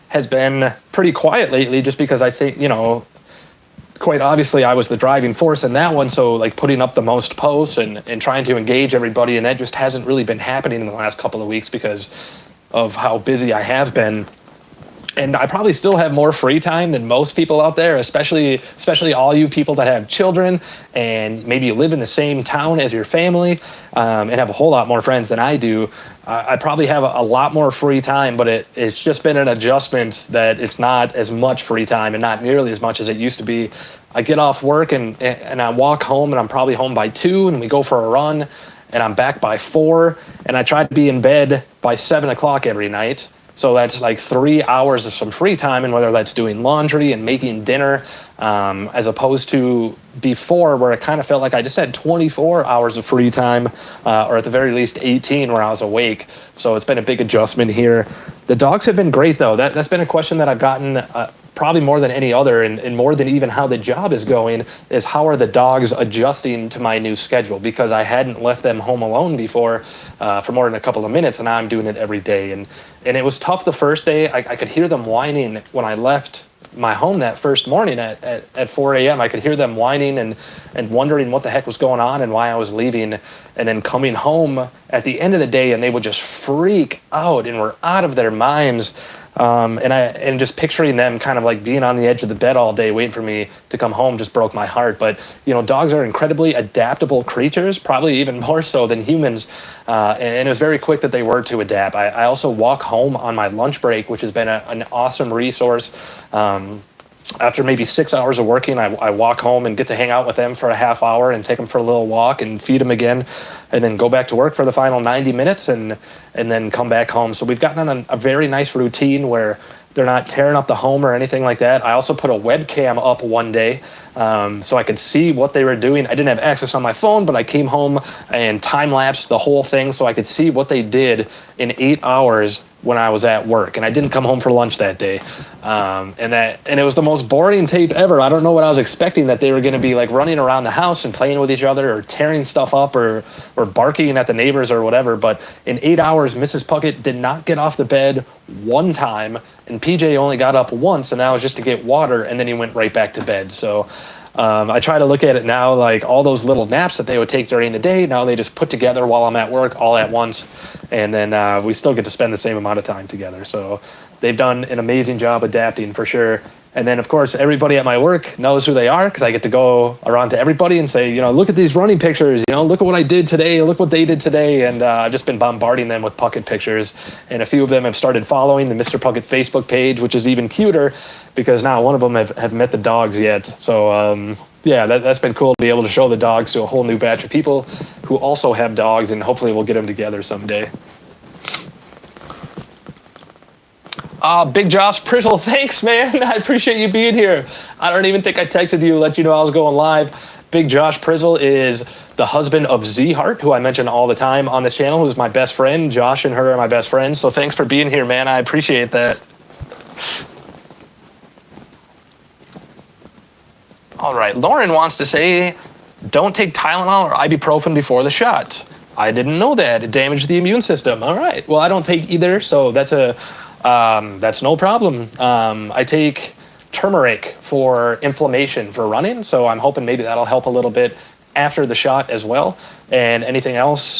has been pretty quiet lately just because I think, you know, quite obviously I was the driving force in that one. So like putting up the most posts and trying to engage everybody. And that just hasn't really been happening in the last couple of weeks because of how busy I have been. And I probably still have more free time than most people out there, especially all you people that have children and maybe you live in the same town as your family and have a whole lot more friends than I do. I probably have a lot more free time, but it's just been an adjustment that it's not as much free time and not nearly as much as it used to be. I get off work and I walk home, and I'm probably home by 2, and we go for a run, and I'm back by 4, and I try to be in bed by 7 o'clock every night. So that's like 3 hours of some free time, and whether that's doing laundry and making dinner, as opposed to before where it kind of felt like I just had 24 hours of free time, or at the very least 18 where I was awake. So it's been a big adjustment here. The dogs have been great though. That's been a question that I've gotten probably more than any other, and more than even how the job is going, is how are the dogs adjusting to my new schedule? Because I hadn't left them home alone before for more than a couple of minutes, and now I'm doing it every day. And it was tough the first day. I could hear them whining when I left my home that first morning at 4 a.m. I could hear them whining and wondering what the heck was going on and why I was leaving. And then coming home at the end of the day, and they would just freak out and were out of their minds. And just picturing them kind of like being on the edge of the bed all day waiting for me to come home just broke my heart. But, you know, dogs are incredibly adaptable creatures, probably even more so than humans. And it was very quick that they were to adapt. I also walk home on my lunch break, which has been an awesome resource. after maybe 6 hours of working, I walk home and get to hang out with them for a half hour and take them for a little walk and feed them again, and then go back to work for the final 90 minutes and then come back home. So we've gotten on a very nice routine where they're not tearing up the home or anything like that. I also put a webcam up one day so I could see what they were doing. I didn't have access on my phone, but I came home and time-lapsed the whole thing so I could see what they did in 8 hours when I was at work, and I didn't come home for lunch that day. And it was the most boring tape ever. I don't know what I was expecting, that they were going to be like running around the house and playing with each other or tearing stuff up or barking at the neighbors or whatever. But in 8 hours, Mrs. Puckett did not get off the bed one time, and PJ only got up once, and that was just to get water, and then he went right back to bed. So I try to look at it now like all those little naps that they would take during the day, now they just put together while I'm at work all at once, and then we still get to spend the same amount of time together. So they've done an amazing job adapting for sure. And then, of course, everybody at my work knows who they are because I get to go around to everybody and say, look at these running pictures, look at what I did today, look what they did today. And I've just been bombarding them with Puckett pictures. And a few of them have started following the Mr. Puckett Facebook page, which is even cuter because now one of them have met the dogs yet. So, yeah, that's been cool to be able to show the dogs to a whole new batch of people who also have dogs, and hopefully we'll get them together someday. Big Josh Prizzle, thanks, man. I appreciate you being here. I don't even think I texted you to let you know I was going live. Big Josh Prizzle is the husband of Z Heart, who I mention all the time on this channel, who's my best friend. Josh and her are my best friends. So thanks for being here, man. I appreciate that. All right, Lauren wants to say, don't take Tylenol or ibuprofen before the shot. I didn't know that. It damaged the immune system. All right. Well, I don't take either, so that's no problem. I take turmeric for inflammation for running, so I'm hoping maybe that'll help a little bit after the shot as well. And anything else,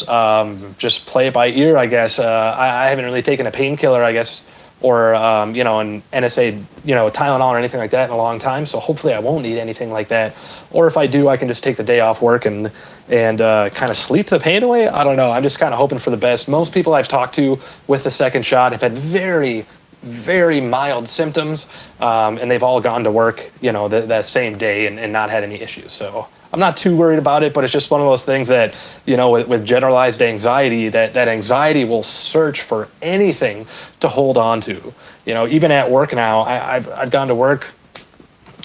just play it by ear, I guess. I haven't really taken a painkiller, I guess, or an NSA, Tylenol or anything like that in a long time. So hopefully I won't need anything like that. Or if I do, I can just take the day off work and kind of sleep the pain away. I don't know. I'm just kind of hoping for the best. Most people I've talked to with the second shot have had very, very mild symptoms, and they've all gone to work, that same day and not had any issues. So I'm not too worried about it, but it's just one of those things that, with generalized anxiety, that anxiety will search for anything to hold on to. Even at work now, I've gone to work,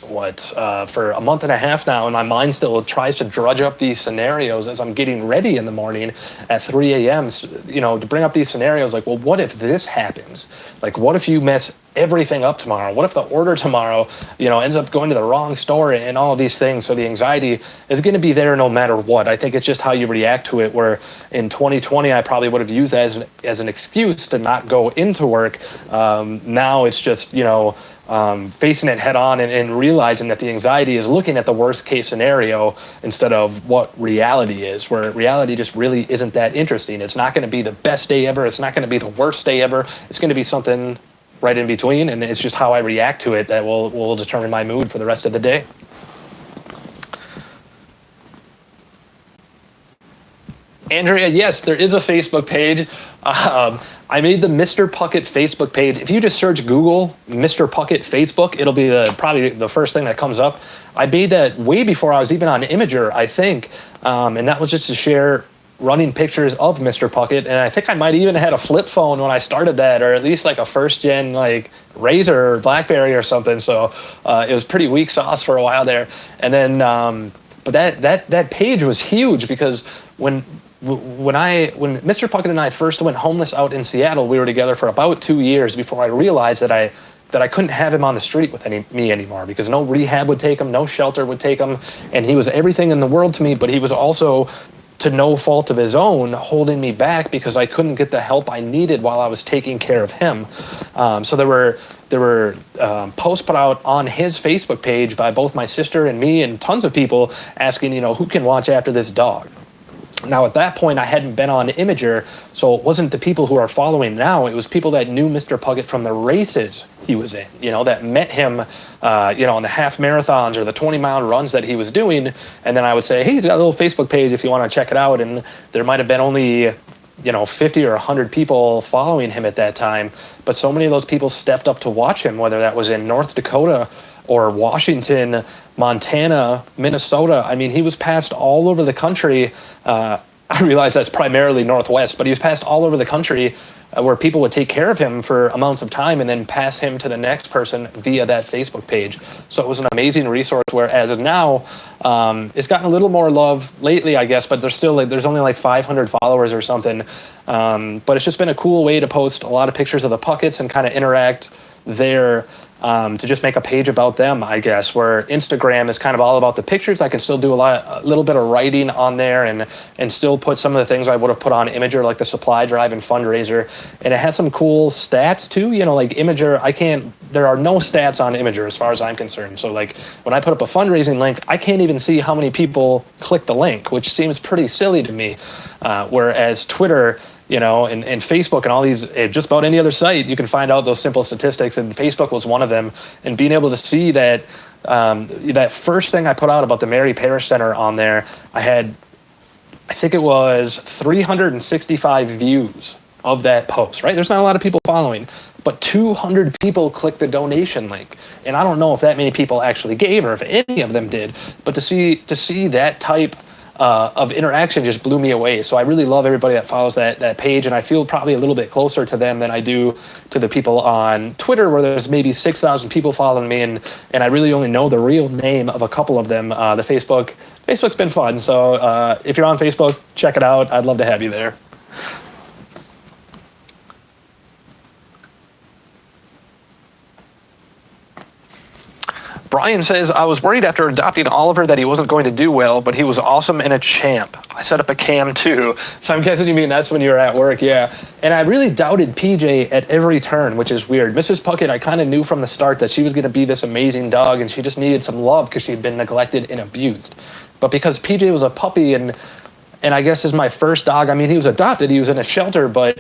for a month and a half now, and my mind still tries to drudge up these scenarios as I'm getting ready in the morning at 3 a.m., to bring up these scenarios like, well, what if this happens? Like, what if you mess everything up tomorrow? What if the order tomorrow, ends up going to the wrong store and all of these things? So the anxiety is going to be there no matter what. I think it's just how you react to it, where in 2020, I probably would have used that as an excuse to not go into work. Now it's just, facing it head on and realizing that the anxiety is looking at the worst case scenario instead of what reality is, where reality just really isn't that interesting. It's not going to be the best day ever. It's not going to be the worst day ever. It's going to be something right in between, and it's just how I react to it that will determine my mood for the rest of the day. Andrea, yes, there is a Facebook page. I made the Mr. Puckett Facebook page. If you just search Google Mr. Puckett Facebook, it'll be probably the first thing that comes up. I made that way before I was even on Imager, I think, and that was just to share running pictures of Mr. Puckett. And I think I might even had a flip phone when I started that, or at least like a first gen like Razor or BlackBerry or something. So it was pretty weak sauce for a while there. And then, but that page was huge because when Mr. Puckett and I first went homeless out in Seattle, we were together for about 2 years before I realized that I couldn't have him on the street with me anymore, because no rehab would take him, no shelter would take him, and he was everything in the world to me, but he was also, to no fault of his own, holding me back because I couldn't get the help I needed while I was taking care of him. So there were posts put out on his Facebook page by both my sister and me and tons of people asking, who can watch after this dog? Now, at that point, I hadn't been on Imager, so it wasn't the people who are following now. It was people that knew Mr. Puckett from the races he was in, that met him, on the half marathons or the 20-mile runs that he was doing. And then I would say, hey, he's got a little Facebook page if you want to check it out. And there might have been only 50 or 100 people following him at that time. But so many of those people stepped up to watch him, whether that was in North Dakota, or Washington, Montana, Minnesota. I mean, he was passed all over the country. I realize that's primarily Northwest, but he was passed all over the country where people would take care of him for amounts of time and then pass him to the next person via that Facebook page. So it was an amazing resource, where as of now, it's gotten a little more love lately, I guess, but there's still there's only like 500 followers or something. But it's just been a cool way to post a lot of pictures of the Pucketts and kind of interact there. To just make a page about them, I guess, where Instagram is kind of all about the pictures. I can still do a little bit of writing on there and still put some of the things I would have put on Imager, like the supply drive and fundraiser. And it has some cool stats too, like Imager, there are no stats on Imager as far as I'm concerned. So like when I put up a fundraising link, I can't even see how many people click the link, which seems pretty silly to me. Whereas Twitter, and Facebook and all these, just about any other site, you can find out those simple statistics, and Facebook was one of them. And being able to see that, that first thing I put out about the Mary Parish Center on there, I think it was 365 views of that post, right? There's not a lot of people following, but 200 people clicked the donation link. And I don't know if that many people actually gave or if any of them did, but to see that type of interaction just blew me away. So I really love everybody that follows that page, and I feel probably a little bit closer to them than I do to the people on Twitter, where there's maybe 6,000 people following me, and I really only know the real name of a couple of them. The Facebook's been fun, so if you're on Facebook, check it out. I'd love to have you there. Brian says, I was worried after adopting Oliver that he wasn't going to do well, but he was awesome and a champ. I set up a cam too. So I'm guessing you mean that's when you were at work, yeah. And I really doubted PJ at every turn, which is weird. Mrs. Puckett, I kind of knew from the start that she was going to be this amazing dog, and she just needed some love because she had been neglected and abused. But because PJ was a puppy, and I guess is my first dog, I mean, he was adopted, he was in a shelter, but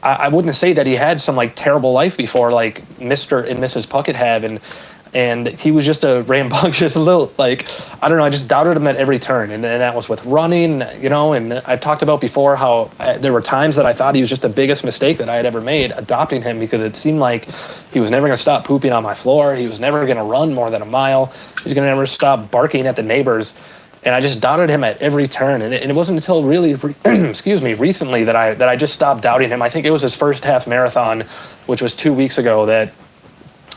I wouldn't say that he had some like terrible life before like Mr. and Mrs. Puckett have, and he was just a rambunctious little, I don't know, I just doubted him at every turn. And that was with running, and I've talked about before how there were times that I thought he was just the biggest mistake that I had ever made adopting him, because it seemed like he was never going to stop pooping on my floor. He was never going to run more than a mile. He was going to never stop barking at the neighbors. And I just doubted him at every turn. And it wasn't until really, recently that I just stopped doubting him. I think it was his first half marathon, which was 2 weeks ago, that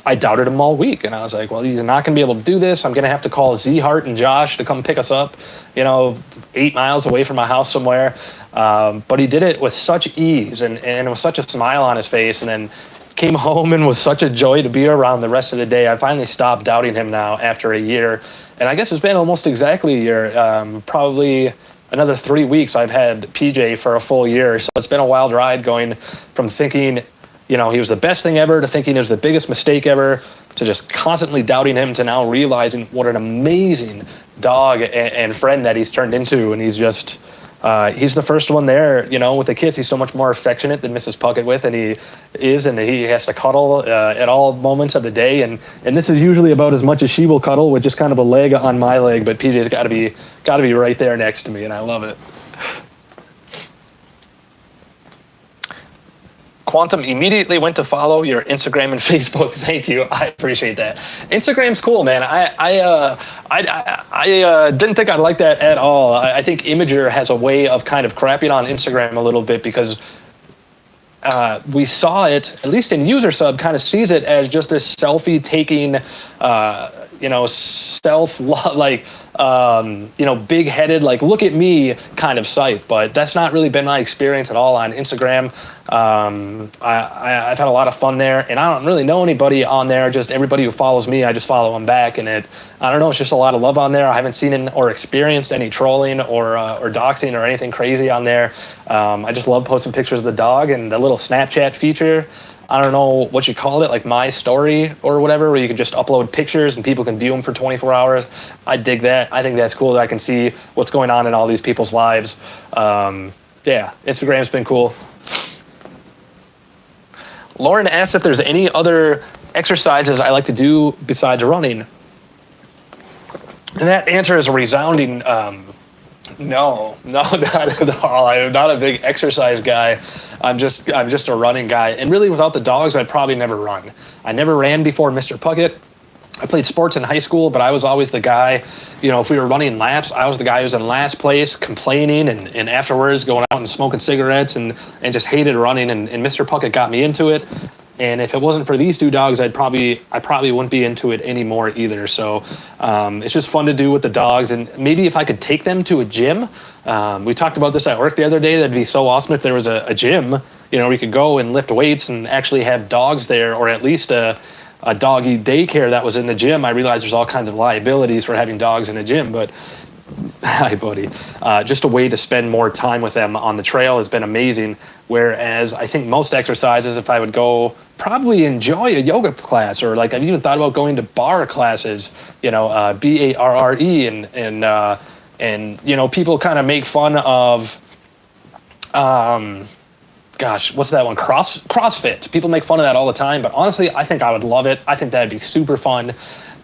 I doubted him all week, and I was like, well, he's not going to be able to do this. I'm going to have to call Z Hart and Josh to come pick us up, 8 miles away from my house somewhere. But he did it with such ease and with such a smile on his face, and then came home and was such a joy to be around the rest of the day. I finally stopped doubting him now after a year. And I guess it's been almost exactly a year, probably another 3 weeks I've had PJ for a full year. So it's been a wild ride going from thinking he was the best thing ever, to thinking it was the biggest mistake ever, to just constantly doubting him, to now realizing what an amazing dog and friend that he's turned into. And he's just, he's the first one there, with the kids. He's so much more affectionate than Mrs. Puckett with, and he has to cuddle at all moments of the day. And this is usually about as much as she will cuddle, with just kind of a leg on my leg, but PJ's got to be right there next to me, and I love it. Quantum immediately went to follow your Instagram and Facebook. Thank you. I appreciate that. Instagram's cool, man. I didn't think I'd like that at all. I think Imager has a way of kind of crapping on Instagram a little bit, because we saw it, at least in user sub, kind of sees it as just this selfie taking, big-headed, look at me kind of site. But that's not really been my experience at all on Instagram. I've had a lot of fun there, and I don't really know anybody on there. Just everybody who follows me, I just follow them back, and I don't know, it's just a lot of love on there. I haven't seen or experienced any trolling or doxing or anything crazy on there. I just love posting pictures of the dog, and the little Snapchat feature, I don't know what you call it, like My Story or whatever, where you can just upload pictures and people can view them for 24 hours. I dig that. I think that's cool that I can see what's going on in all these people's lives. Instagram's been cool. Lauren asked if there's any other exercises I like to do besides running. And that answer is a resounding no, not at all. I am not a big exercise guy. I'm just a running guy. And really, without the dogs, I'd probably never run. I never ran before Mr. Puckett. I played sports in high school, but I was always the guy, if we were running laps, I was the guy who was in last place, complaining, and afterwards going out and smoking cigarettes and just hated running. And Mr. Puckett got me into it. And if it wasn't for these two dogs, I probably wouldn't be into it anymore either. So it's just fun to do with the dogs. And maybe if I could take them to a gym, we talked about this at work the other day. That'd be so awesome if there was a gym, we could go and lift weights and actually have dogs there, or at least a doggy daycare that was in the gym. I realize there's all kinds of liabilities for having dogs in a gym, but hi, buddy. Just a way to spend more time with them on the trail has been amazing. Whereas I think most exercises, if I would go, probably enjoy a yoga class, or like I've even thought about going to bar classes, BARRE, and people kind of make fun of, what's that one? CrossFit. People make fun of that all the time, but honestly, I think I would love it. I think that'd be super fun.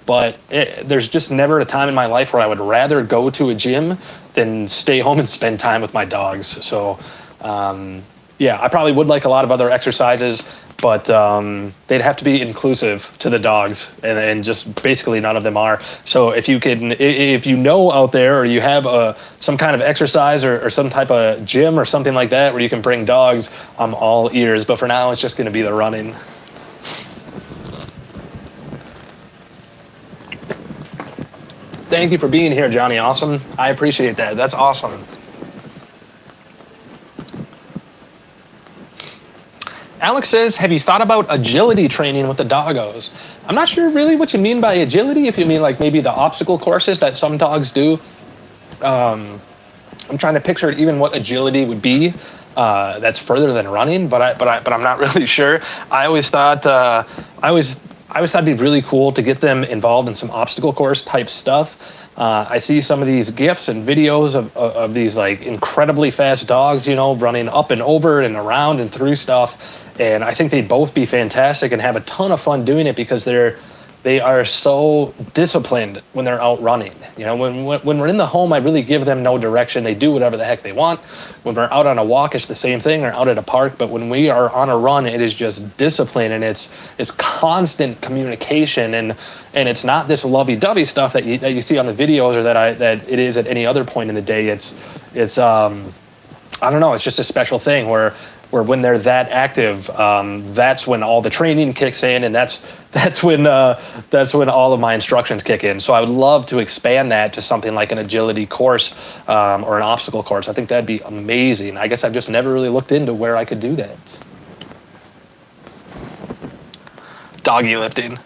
But there's just never a time in my life where I would rather go to a gym than stay home and spend time with my dogs. So, I probably would like a lot of other exercises, but they'd have to be inclusive to the dogs, and just basically none of them are. So if you know out there, or you have some kind of exercise or some type of gym or something like that where you can bring dogs, I'm all ears. But for now, it's just going to be the running. Thank you for being here, Johnny Awesome. I appreciate that. That's awesome. Alex says, have you thought about agility training with the doggos? I'm not sure really what you mean by agility, if you mean like maybe the obstacle courses that some dogs do. I'm trying to picture even what agility would be that's further than running, but I'm not really sure. I always thought it'd be really cool to get them involved in some obstacle course type stuff. I see some of these GIFs and videos of these like incredibly fast dogs, running up and over and around and through stuff. And I think they'd both be fantastic and have a ton of fun doing it, because they are so disciplined when they're out running. When we're in the home, I really give them no direction. They do whatever the heck they want. When we're out on a walk, it's the same thing, or out at a park. But when we are on a run, it is just discipline, and it's constant communication, and it's not this lovey-dovey stuff that you see on the videos, or that it is at any other point in the day. It's I don't know. It's just a special thing where when they're that active, that's when all the training kicks in, and that's when all of my instructions kick in. So I would love to expand that to something like an agility course or an obstacle course. I think that'd be amazing. I guess I've just never really looked into where I could do that. Doggy lifting.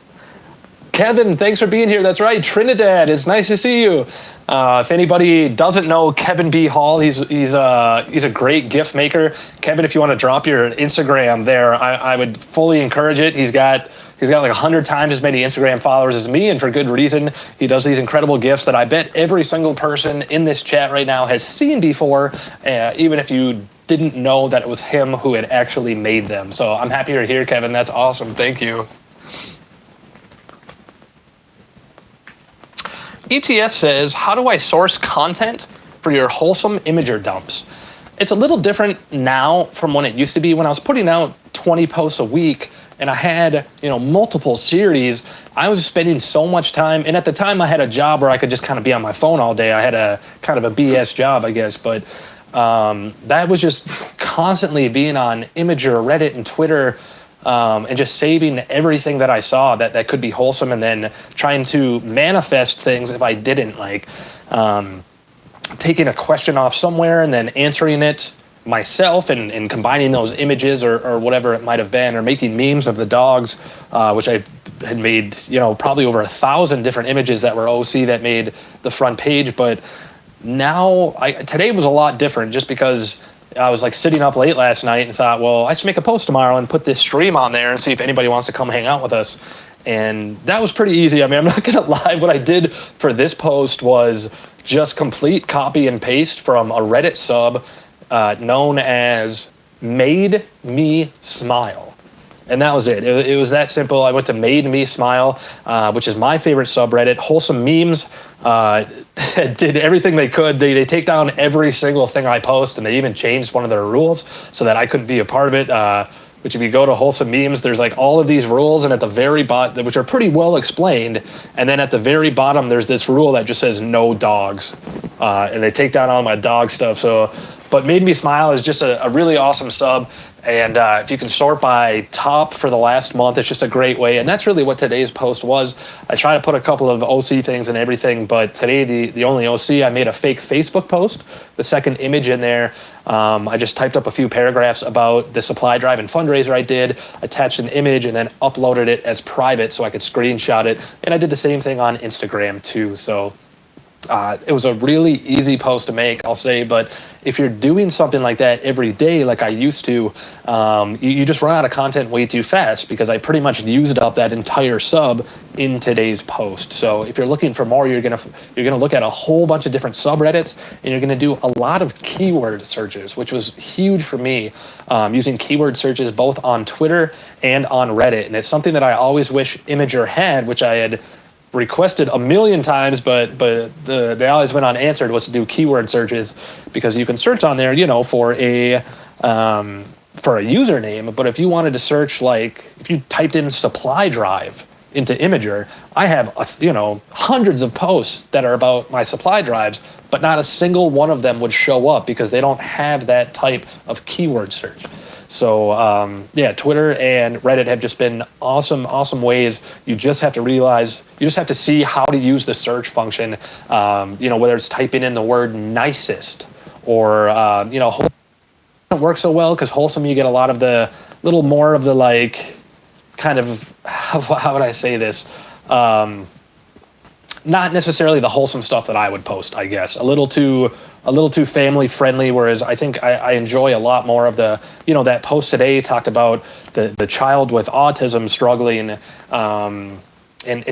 Kevin, thanks for being here. That's right, Trinidad. It's nice to see you. If anybody doesn't know Kevin B. Hall, he's a great gift maker. Kevin, if you want to drop your Instagram there, I would fully encourage it. He's got like 100 times as many Instagram followers as me, and for good reason. He does these incredible gifts that I bet every single person in this chat right now has seen before, even if you didn't know that it was him who had actually made them. So I'm happy you're here, Kevin. That's awesome. Thank you. ETS says, how do I source content for your wholesome imager dumps? It's a little different now from when it used to be. When I was putting out 20 posts a week and I had, multiple series, I was spending so much time. And at the time I had a job where I could just kind of be on my phone all day. I had a kind of a BS job, I guess. But that was just constantly being on Imager, Reddit, and Twitter, and just saving everything that I saw that could be wholesome, and then trying to manifest things if I didn't, like taking a question off somewhere and then answering it myself, and combining those images or whatever it might have been, or making memes of the dogs, which I had made, probably over 1,000 different images that were OC that made the front page. But now, today was a lot different, just because I was like sitting up late last night and thought, well, I should make a post tomorrow and put this stream on there and see if anybody wants to come hang out with us. And that was pretty easy. I mean, I'm not gonna lie, what I did for this post was just complete copy and paste from a Reddit sub known as Made Me Smile. And that was it. It was that simple. I went to Made Me Smile, which is my favorite subreddit. Wholesome Memes did everything they could. They take down every single thing I post, and they even changed one of their rules so that I couldn't be a part of it. which if you go to Wholesome Memes, there's like all of these rules, and at the very bottom, which are pretty well explained, and then at the very bottom, there's this rule that just says no dogs, and they take down all my dog stuff. So, but Made Me Smile is just a really awesome sub. And if you can sort by top for the last month, it's just a great way. And that's really what today's post was. I try to put a couple of OC things and everything, but today the only OC, I made a fake Facebook post, the second image in there. I just typed up a few paragraphs about the supply drive and fundraiser I did, attached an image, and then uploaded it as private so I could screenshot it. And I did the same thing on Instagram too. So it was a really easy post to make, I'll say, but if you're doing something like that every day, like I used to, you just run out of content way too fast, because I pretty much used up that entire sub in today's post. So if you're looking for more, you're gonna look at a whole bunch of different subreddits, and you're gonna do a lot of keyword searches, which was huge for me, using keyword searches both on Twitter and on Reddit. And it's something that I always wish Imager had, which I had requested a million times, but they always went unanswered, was to do keyword searches, because you can search on there, for a username. But if you wanted to search, like if you typed in supply drive into Imager, I have hundreds of posts that are about my supply drives, but not a single one of them would show up because they don't have that type of keyword search. So Twitter and Reddit have just been awesome ways. You just have to realize, you just have to see how to use the search function, whether it's typing in the word nicest or, it doesn't work so well because Wholesome, you get a lot of the little more of the like, kind of, how would I say this? Not necessarily the wholesome stuff that I would post, I guess. A little too family friendly, whereas I think I enjoy a lot more of the, that post today talked about the child with autism struggling and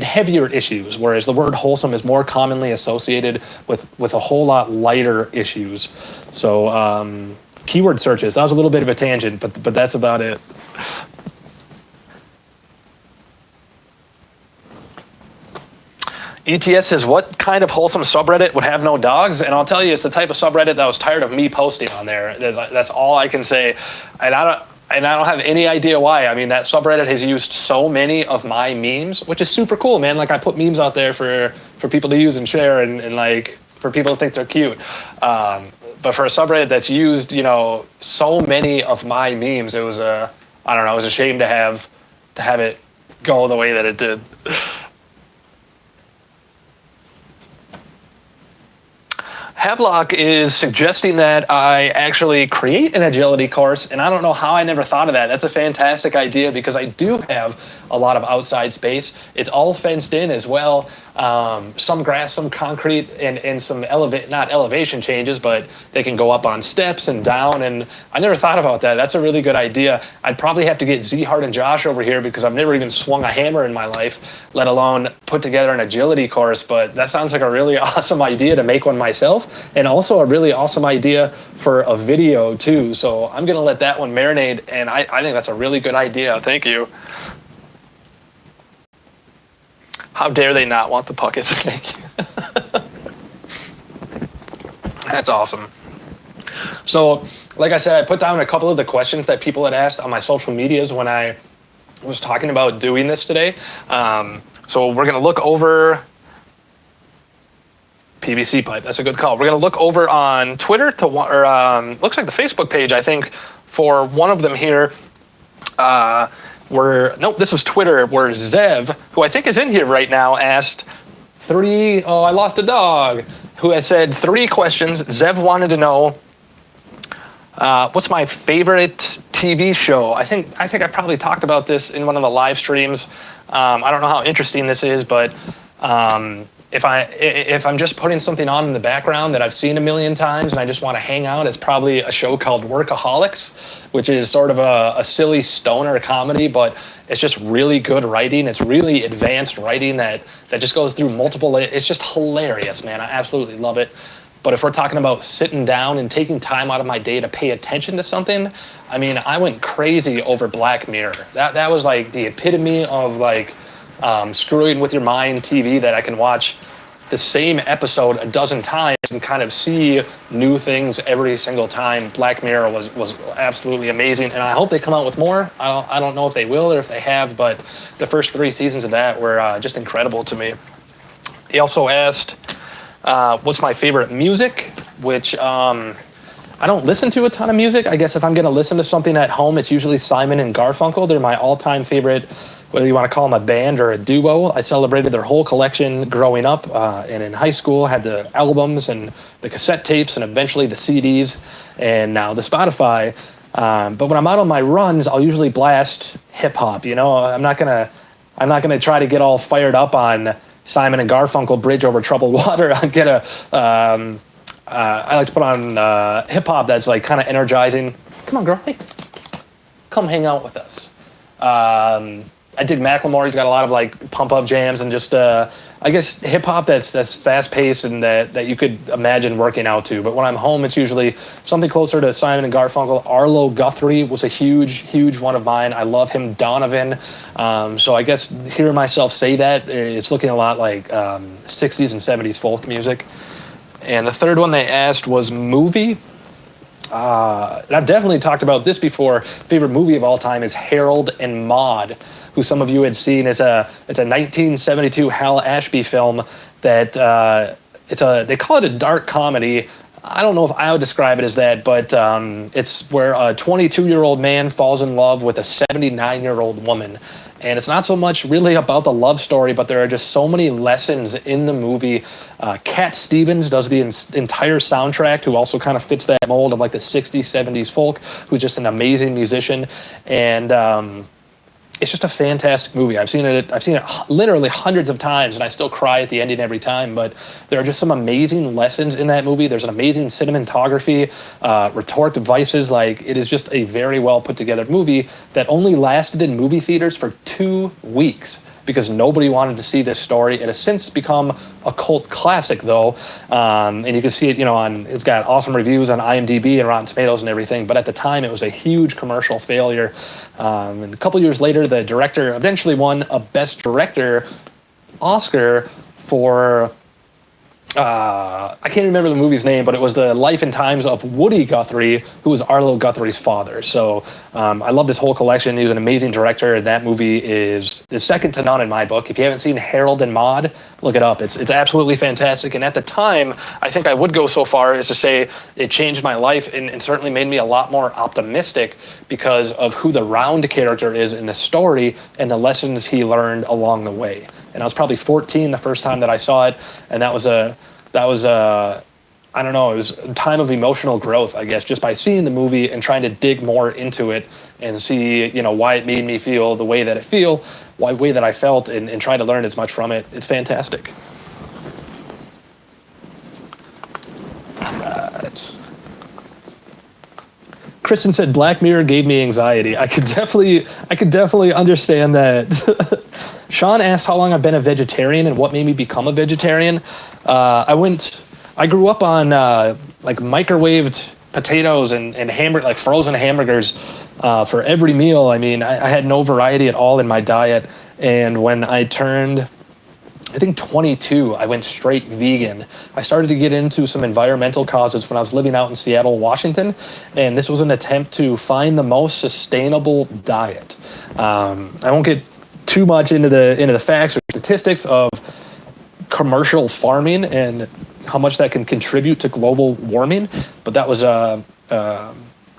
heavier issues, whereas the word wholesome is more commonly associated with a whole lot lighter issues. So keyword searches, that was a little bit of a tangent, but that's about it. ETS says, what kind of wholesome subreddit would have no dogs? And I'll tell you, it's the type of subreddit that was tired of me posting on there. That's all I can say. And I don't have any idea why. I mean, that subreddit has used so many of my memes, which is super cool, man. Like, I put memes out there for people to use and share, and like for people to think they're cute. But for a subreddit that's used, so many of my memes, it was I don't know, it was a shame to have it go the way that it did. Havelock is suggesting that I actually create an agility course, and I don't know how I never thought of that. That's a fantastic idea, because I do have a lot of outside space. It's all fenced in as well. Some grass, some concrete, and some not elevation changes, but they can go up on steps and down, and I never thought about that. That's a really good idea. I'd probably have to get Z-Hart and Josh over here, because I've never even swung a hammer in my life, let alone put together an agility course, but that sounds like a really awesome idea to make one myself, and also a really awesome idea for a video too. So I'm gonna let that one marinate, and I think that's a really good idea. Thank you. How dare they not want the Pucketts? Thank you. That's awesome. So, like I said, I put down a couple of the questions that people had asked on my social medias when I was talking about doing this today. So we're going to look over PVC pipe. That's a good call. We're going to look over on Twitter looks like the Facebook page, I think, for one of them here. This was Twitter, where Zev, who I think is in here right now, asked I lost a dog, who had said 3 questions. Zev wanted to know, what's my favorite TV show? I think I probably talked about this in one of the live streams. I don't know how interesting this is, but if I'm just putting something on in the background that I've seen a million times and I just want to hang out, it's probably a show called Workaholics, which is sort of a silly stoner comedy, but it's just really good writing. It's really advanced writing that just goes through multiple. It's just hilarious, man. I absolutely love it. But if we're talking about sitting down and taking time out of my day to pay attention to something, I mean, I went crazy over Black Mirror. That was like the epitome of like screwing with your mind TV that I can watch the same episode a dozen times and kind of see new things every single time. Black Mirror was absolutely amazing, and I hope they come out with more. I don't know if they will or if they have, but the first 3 seasons of that were just incredible to me. He also asked, what's my favorite music, which I don't listen to a ton of music. I guess if I'm going to listen to something at home, it's usually Simon and Garfunkel. They're my all-time favorite, whether you want to call them a band or a duo. I celebrated their whole collection growing up, and in high school had the albums and the cassette tapes and eventually the CDs and now the Spotify. But when I'm out on my runs, I'll usually blast hip-hop. You know, I'm not gonna try to get all fired up on Simon and Garfunkel, Bridge Over Troubled Water. I'll get I like to put on hip-hop that's like kind of energizing. Come on, girl. Hey. Come hang out with us. I dig Macklemore. He's got a lot of like pump-up jams and just, I guess, hip-hop that's fast-paced and that you could imagine working out to. But when I'm home, it's usually something closer to Simon and Garfunkel. Arlo Guthrie was a huge one of mine. I love him. Donovan. So I guess hearing myself say that, it's looking a lot like 60s and 70s folk music. And the third one they asked was movie. And I've definitely talked about this before. Favorite movie of all time is Harold and Maude, who some of you had seen. It's a 1972 Hal Ashby film that they call it a dark comedy. I don't know if I would describe it as that, but it's where a 22-year-old man falls in love with a 79-year-old woman. And it's not so much really about the love story, but there are just so many lessons in the movie. Cat Stevens does the entire soundtrack, who also kind of fits that mold of like the 60s, 70s folk, who's just an amazing musician. And it's just a fantastic movie. I've seen it literally hundreds of times, and I still cry at the ending every time. But there are just some amazing lessons in that movie. There's an amazing cinematography, rhetoric devices. Like, it is just a very well put together movie that only lasted in movie theaters for 2 weeks because nobody wanted to see this story. It has since become a cult classic, though, and you can see it, it's got awesome reviews on IMDb and Rotten Tomatoes and everything, but at the time it was a huge commercial failure. And a couple years later, the director eventually won a Best Director Oscar for I can't remember the movie's name, but it was the life and times of Woody Guthrie, who was Arlo Guthrie's father. So I love this whole collection. He was an amazing director, and that movie is second to none in my book. If you haven't seen Harold and Maude, look it up. It's absolutely fantastic. And at the time, I think I would go so far as to say it changed my life and certainly made me a lot more optimistic because of who the Round character is in the story and the lessons he learned along the way. And I was probably 14 the first time that I saw it, and that was a I don't know, it was a time of emotional growth, I guess, just by seeing the movie and trying to dig more into it and see, why it made me feel the way that way that I felt, and try to learn as much from it. It's fantastic. Kristen said Black Mirror gave me anxiety. I could definitely understand that. Sean asked how long I've been a vegetarian and what made me become a vegetarian. I grew up on like microwaved potatoes and like frozen hamburgers for every meal. I mean, I had no variety at all in my diet. And when I turned, I think 22, I went straight vegan. I started to get into some environmental causes when I was living out in Seattle, Washington, and this was an attempt to find the most sustainable diet. I won't get too much into the facts or statistics of commercial farming and how much that can contribute to global warming, but that was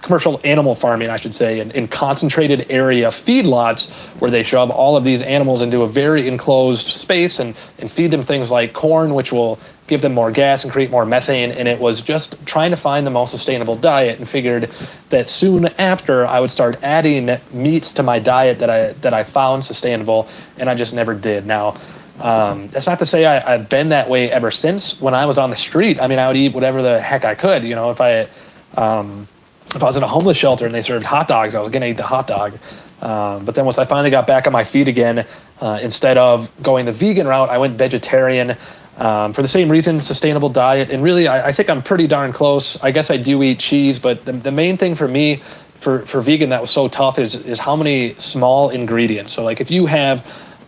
commercial animal farming, I should say, in concentrated area feedlots where they shove all of these animals into a very enclosed space and feed them things like corn, which will give them more gas and create more methane. And it was just trying to find the most sustainable diet, and figured that soon after I would start adding meats to my diet that I found sustainable, and I just never did. Now, that's not to say I've been that way ever since. When I was on the street, I mean, I would eat whatever the heck I could. If I was in a homeless shelter and they served hot dogs, I was going to eat the hot dog. But then once I finally got back on my feet again, instead of going the vegan route, I went vegetarian for the same reason, sustainable diet. And really, I think I'm pretty darn close. I guess I do eat cheese, but the main thing for me, for vegan that was so tough is how many small ingredients. So like if you have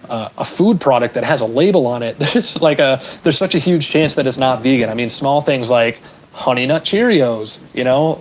a food product that has a label on it, there's such a huge chance that it's not vegan. I mean, small things like Honey Nut Cheerios,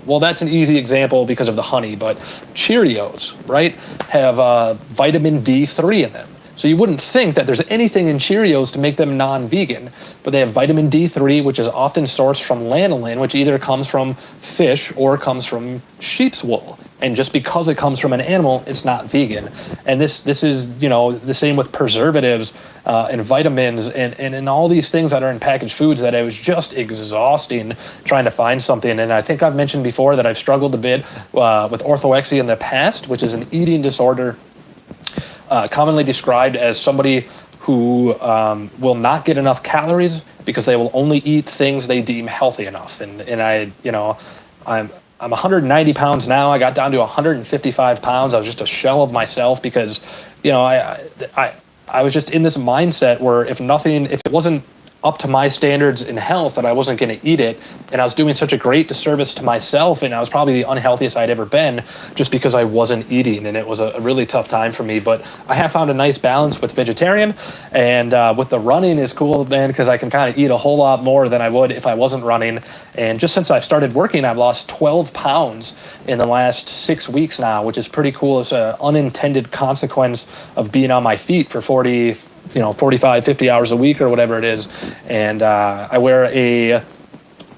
well, that's an easy example because of the honey, but Cheerios, right, have vitamin D3 in them. So you wouldn't think that there's anything in Cheerios to make them non-vegan, but they have vitamin D3, which is often sourced from lanolin, which either comes from fish or comes from sheep's wool. And just because it comes from an animal, it's not vegan. And this is, the same with preservatives and vitamins and all these things that are in packaged foods that it was just exhausting trying to find something. And I think I've mentioned before that I've struggled a bit with orthorexia in the past, which is an eating disorder commonly described as somebody who will not get enough calories because they will only eat things they deem healthy enough. I'm 190 pounds now. I got down to 155 pounds. I was just a shell of myself because, I was just in this mindset where if it wasn't up to my standards in health, that I wasn't going to eat it. And I was doing such a great disservice to myself, and I was probably the unhealthiest I'd ever been just because I wasn't eating, and it was a really tough time for me. But I have found a nice balance with vegetarian, and with the running is cool, man, because I can kind of eat a whole lot more than I would if I wasn't running. And just since I've started working, I've lost 12 pounds in the last 6 weeks now, which is pretty cool. It's an unintended consequence of being on my feet for 45, 50 hours a week or whatever it is. And I wear a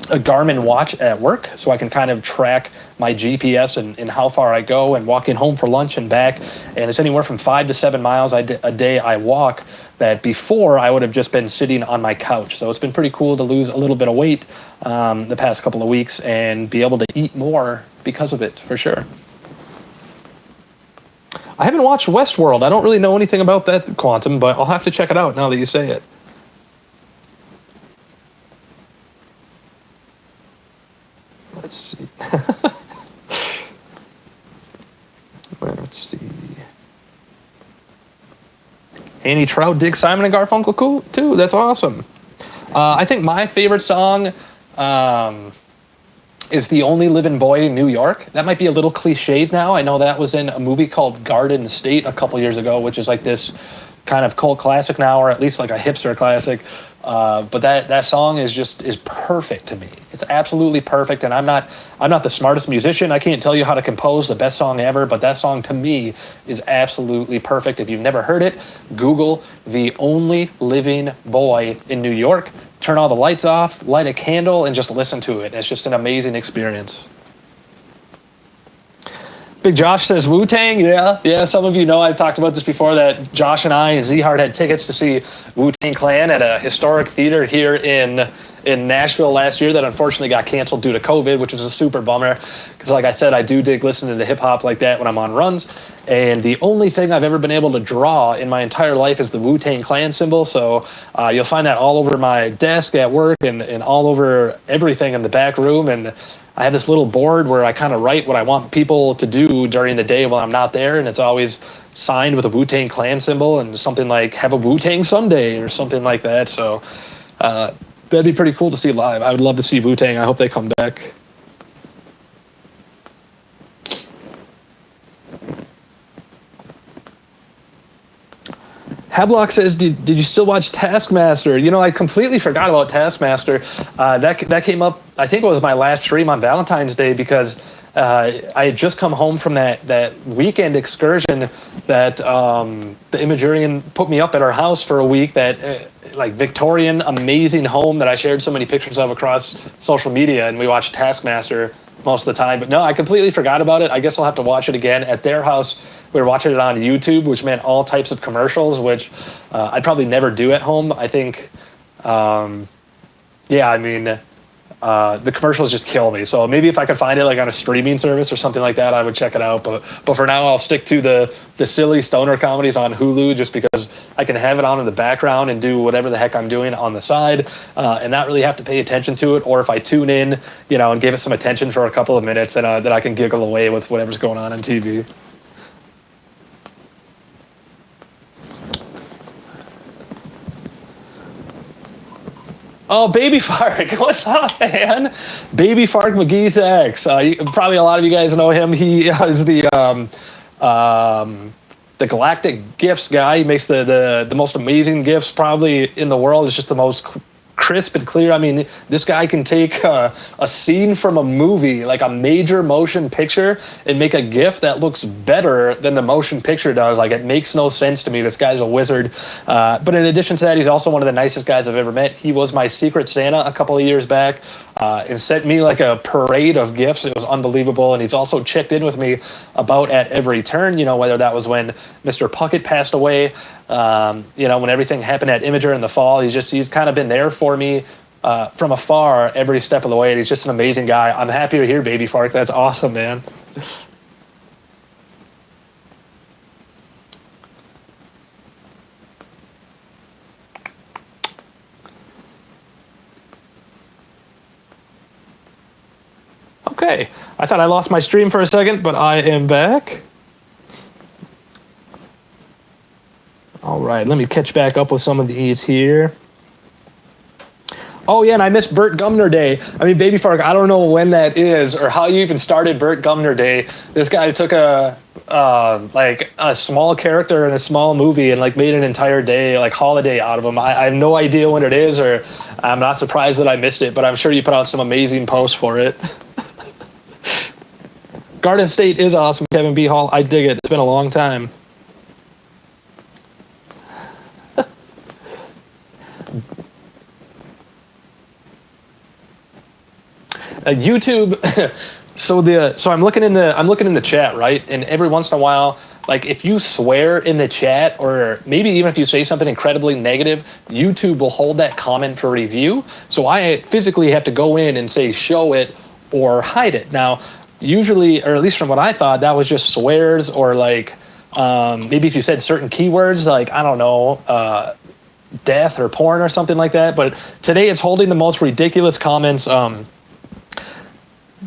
Garmin watch at work so I can kind of track my GPS and how far I go, and walking home for lunch and back. And it's anywhere from 5 to 7 miles a day I walk, that before I would have just been sitting on my couch. So it's been pretty cool to lose a little bit of weight the past couple of weeks and be able to eat more because of it, for sure. I haven't watched Westworld. I don't really know anything about that, Quantum, but I'll have to check it out now that you say it. Let's see. Let's see. Annie Trout, Dick Simon, and Garfunkel, cool too. That's awesome. I think my favorite song is The Only Living Boy in New York. That might be a little cliched now. I know that was in a movie called Garden State a couple years ago, which is like this kind of cult classic now, or at least like a hipster classic. But that song is perfect to me. It's absolutely perfect. And I'm not the smartest musician. I can't tell you how to compose the best song ever, but that song to me is absolutely perfect. If you've never heard it, Google The Only Living Boy in New York. Turn all the lights off, light a candle, and just listen to it. It's just an amazing experience. Big Josh says Wu-Tang. Yeah. Some of you know I've talked about this before, that Josh and I and Z-Hard had tickets to see Wu-Tang Clan at a historic theater here in Nashville last year that unfortunately got canceled due to COVID, which was a super bummer. Because like I said, I do dig listening to hip hop like that when I'm on runs. And the only thing I've ever been able to draw in my entire life is the Wu-Tang Clan symbol. So you'll find that all over my desk at work and all over everything in the back room. And I have this little board where I kind of write what I want people to do during the day while I'm not there. And it's always signed with a Wu-Tang Clan symbol and something like, have a Wu-Tang Sunday or something like that. So that'd be pretty cool to see live. I would love to see Wu-Tang. I hope they come back. Hablock says, did you still watch Taskmaster? I completely forgot about Taskmaster. That came up, I think it was my last stream on Valentine's Day, because I had just come home from that weekend excursion that the Imagurian put me up at our house for a week, that like Victorian, amazing home that I shared so many pictures of across social media, and we watched Taskmaster most of the time. But no, I completely forgot about it. I guess I'll have to watch it again. At their house, we were watching it on YouTube, which meant all types of commercials, which I'd probably never do at home. I think, the commercials just kill me. So maybe if I could find it like on a streaming service or something like that, I would check it out. But for now, I'll stick to the silly stoner comedies on Hulu, just because I can have it on in the background and do whatever the heck I'm doing on the side, and not really have to pay attention to it. Or if I tune in, and give it some attention for a couple of minutes, then I can giggle away with whatever's going on TV. Oh, Baby Fark, what's up, man? Baby Fark McGee's ex. Probably a lot of you guys know him. He is the the galactic GIFs guy. He makes the most amazing GIFs probably in the world. It's just the most crisp and clear. I mean, this guy can take a scene from a movie, like a major motion picture, and make a GIF that looks better than the motion picture does. Like, it makes no sense to me. This guy's a wizard. But in addition to that, he's also one of the nicest guys I've ever met. He was my Secret Santa a couple of years back, and sent me like a parade of gifts. It was unbelievable. And he's also checked in with me about at every turn, you know, whether that was when Mr. Puckett passed away, you know, when everything happened at Imager in the fall. He's kind of been there for me from afar every step of the way. And he's just an amazing guy. I'm happy to hear, Baby Fark. That's awesome, man. Okay, I thought I lost my stream for a second, but I am back. All right, let me catch back up with some of these here. Oh yeah, and I missed Burt Gumner Day. I mean, Baby Fark, I don't know when that is or how you even started Burt Gumner Day. This guy took like a small character in a small movie and like made an entire day, like holiday out of him. I have no idea when it is, or I'm not surprised that I missed it, but I'm sure you put out some amazing posts for it. Garden State is awesome, Kevin B. Hall. I dig it. It's been a long time. YouTube. So I'm looking in the chat, right? And every once in a while, like if you swear in the chat, or maybe even if you say something incredibly negative, YouTube will hold that comment for review. So I physically have to go in and say show it or hide it. Now, usually, or at least from what I thought, that was just swears, or like maybe if you said certain keywords, like, I don't know, death or porn or something like that. But today it's holding the most ridiculous comments.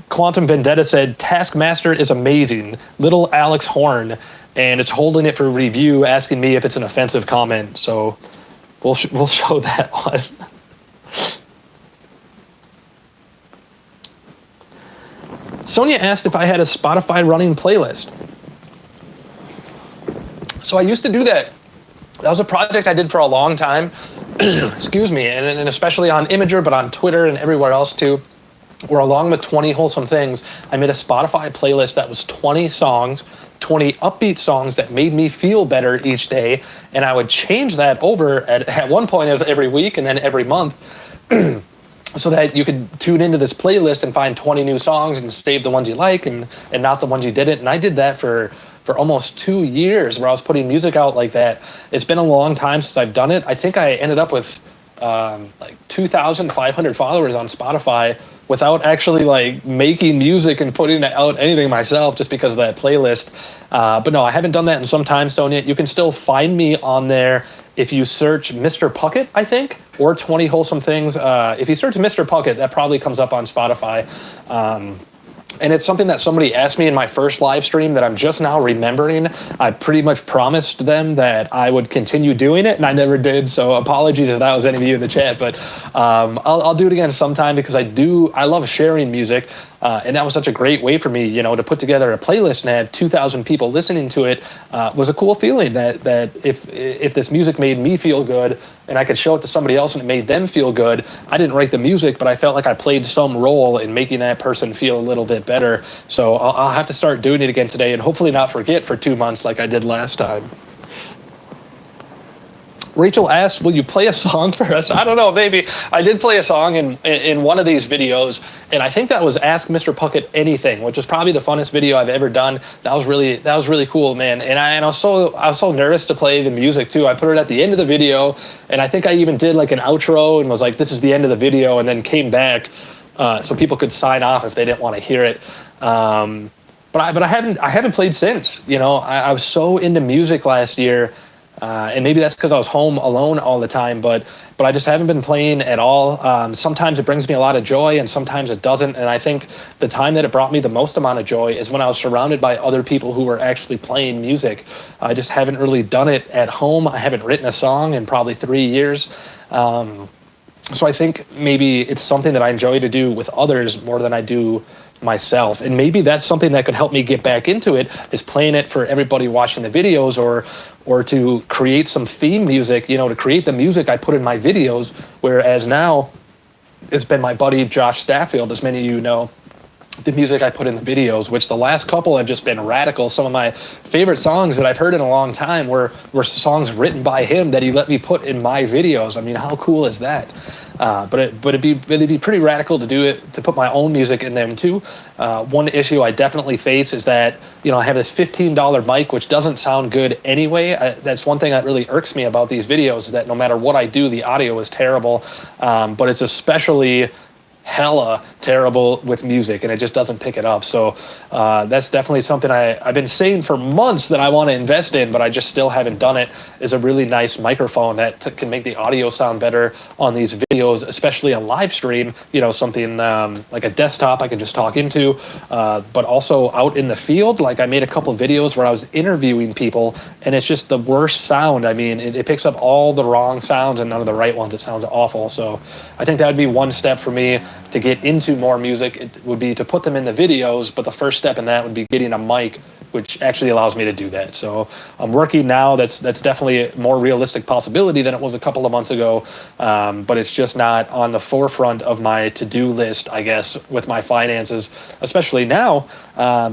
Quantum Vendetta said, Taskmaster is amazing, little Alex Horn, and it's holding it for review, asking me if it's an offensive comment. So we'll show that one. Sonia asked if I had a Spotify running playlist. So I used to do that. That was a project I did for a long time. Excuse me, and especially on Imager, but on Twitter and everywhere else too, where along with 20 Wholesome Things, I made a Spotify playlist that was 20 songs, 20 upbeat songs that made me feel better each day, and I would change that over at one point as every week and then every month, so that you could tune into this playlist and find 20 new songs and save the ones you like and not the ones you didn't. And I did that for almost 2 years, where I was putting music out like that. It's been a long time since I've done it. I think I ended up with like 2,500 followers on Spotify without actually like making music and putting out anything myself, just because of that playlist. But no, I haven't done that in some time, Sonia. You can still find me on there if you search Mr. Puckett, I think, or 20 Wholesome Things. If you search Mr. Puckett, that probably comes up on Spotify. And it's something that somebody asked me in my first live stream that I'm just now remembering. I pretty much promised them that I would continue doing it, and I never did. So apologies if that was any of you in the chat, but I'll do it again sometime, because I love sharing music. And that was such a great way for me, you know, to put together a playlist and have 2,000 people listening to it. Was a cool feeling that if this music made me feel good and I could show it to somebody else and it made them feel good. I didn't write the music, but I felt like I played some role in making that person feel a little bit better. So I'll have to start doing it again today, and hopefully not forget for 2 months like I did last time. Rachel asked, will you play a song for us? I don't know, maybe. I did play a song in one of these videos, and I think that was Ask Mr. Puckett Anything, which was probably the funnest video I've ever done. That was really cool, man. And I was so nervous to play the music too. I put it at the end of the video, and I think I even did like an outro and was like, this is the end of the video, and then came back so people could sign off if they didn't want to hear it. But I haven't played since. You know, I was so into music last year. And maybe that's because I was home alone all the time, but I just haven't been playing at all. Sometimes it brings me a lot of joy, and sometimes it doesn't. And I think the time that it brought me the most amount of joy is when I was surrounded by other people who were actually playing music. I just haven't really done it at home. I haven't written a song in probably 3 years. So I think maybe it's something that I enjoy to do with others more than I do myself. And maybe that's something that could help me get back into it, is playing it for everybody watching the videos, or to create some theme music, to create the music I put in my videos. Whereas now it's been my buddy Josh Stafffield, as many of you know, the music I put in the videos, which the last couple have just been radical. Some of my favorite songs that I've heard in a long time were songs written by him that he let me put in my videos. I mean, how cool is that? But it'd be pretty radical to do it, to put my own music in them too. One issue I definitely face is that, I have this $15 mic, which doesn't sound good anyway. That's one thing that really irks me about these videos, is that no matter what I do, the audio is terrible. But it's especially hella terrible with music, and it just doesn't pick it up. So that's definitely something I've been saying for months that I want to invest in, but I just still haven't done it, is a really nice microphone that can make the audio sound better on these videos, especially a live stream, something like a desktop I can just talk into, but also out in the field. Like, I made a couple of videos where I was interviewing people, and it's just the worst sound. I mean, it picks up all the wrong sounds and none of the right ones. It sounds awful. So I think that would be one step for me to get into more music. It would be to put them in the videos, but the first step in that would be getting a mic, which actually allows me to do that. So I'm working now. That's definitely a more realistic possibility than it was a couple of months ago, but it's just not on the forefront of my to-do list, I guess, with my finances, especially now,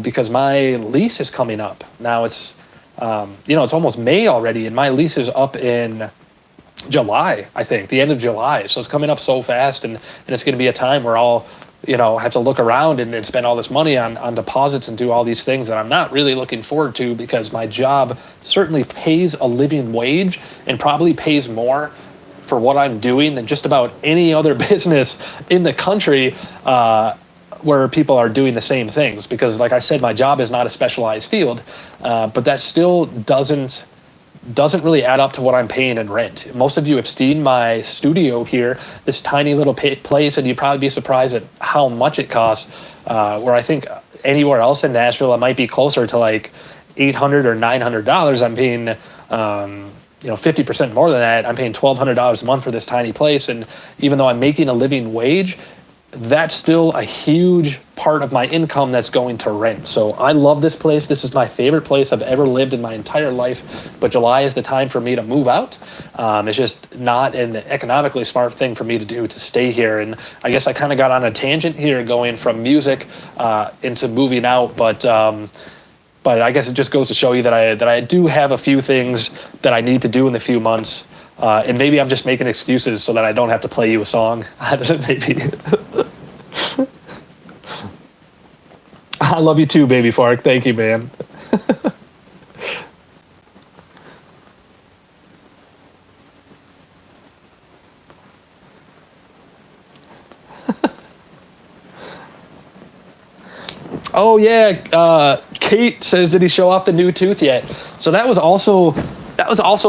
because my lease is coming up. Now it's almost May already, and my lease is up in July, I think, the end of July. So it's coming up so fast, and it's going to be a time where I'll, have to look around and spend all this money on deposits and do all these things that I'm not really looking forward to, because my job certainly pays a living wage and probably pays more for what I'm doing than just about any other business in the country, where people are doing the same things. Because, like I said, my job is not a specialized field, but that still doesn't really add up to what I'm paying in rent. Most of you have seen my studio here, this tiny little place, and you'd probably be surprised at how much it costs, where I think anywhere else in Nashville it might be closer to like $800 or $900. I'm paying 50% more than that. I'm paying $1,200 a month for this tiny place, and even though I'm making a living wage, that's still a huge part of my income that's going to rent. So I love this place. This is my favorite place I've ever lived in my entire life, but July is the time for me to move out. It's just not an economically smart thing for me to do, to stay here. And I guess I kind of got on a tangent here, going from music into moving out, but I guess it just goes to show you that I do have a few things that I need to do in the few months. And maybe I'm just making excuses so that I don't have to play you a song. Maybe. I love you too, baby Fark. Thank you, man. Oh yeah, Kate says, did he show off the new tooth yet? So that was also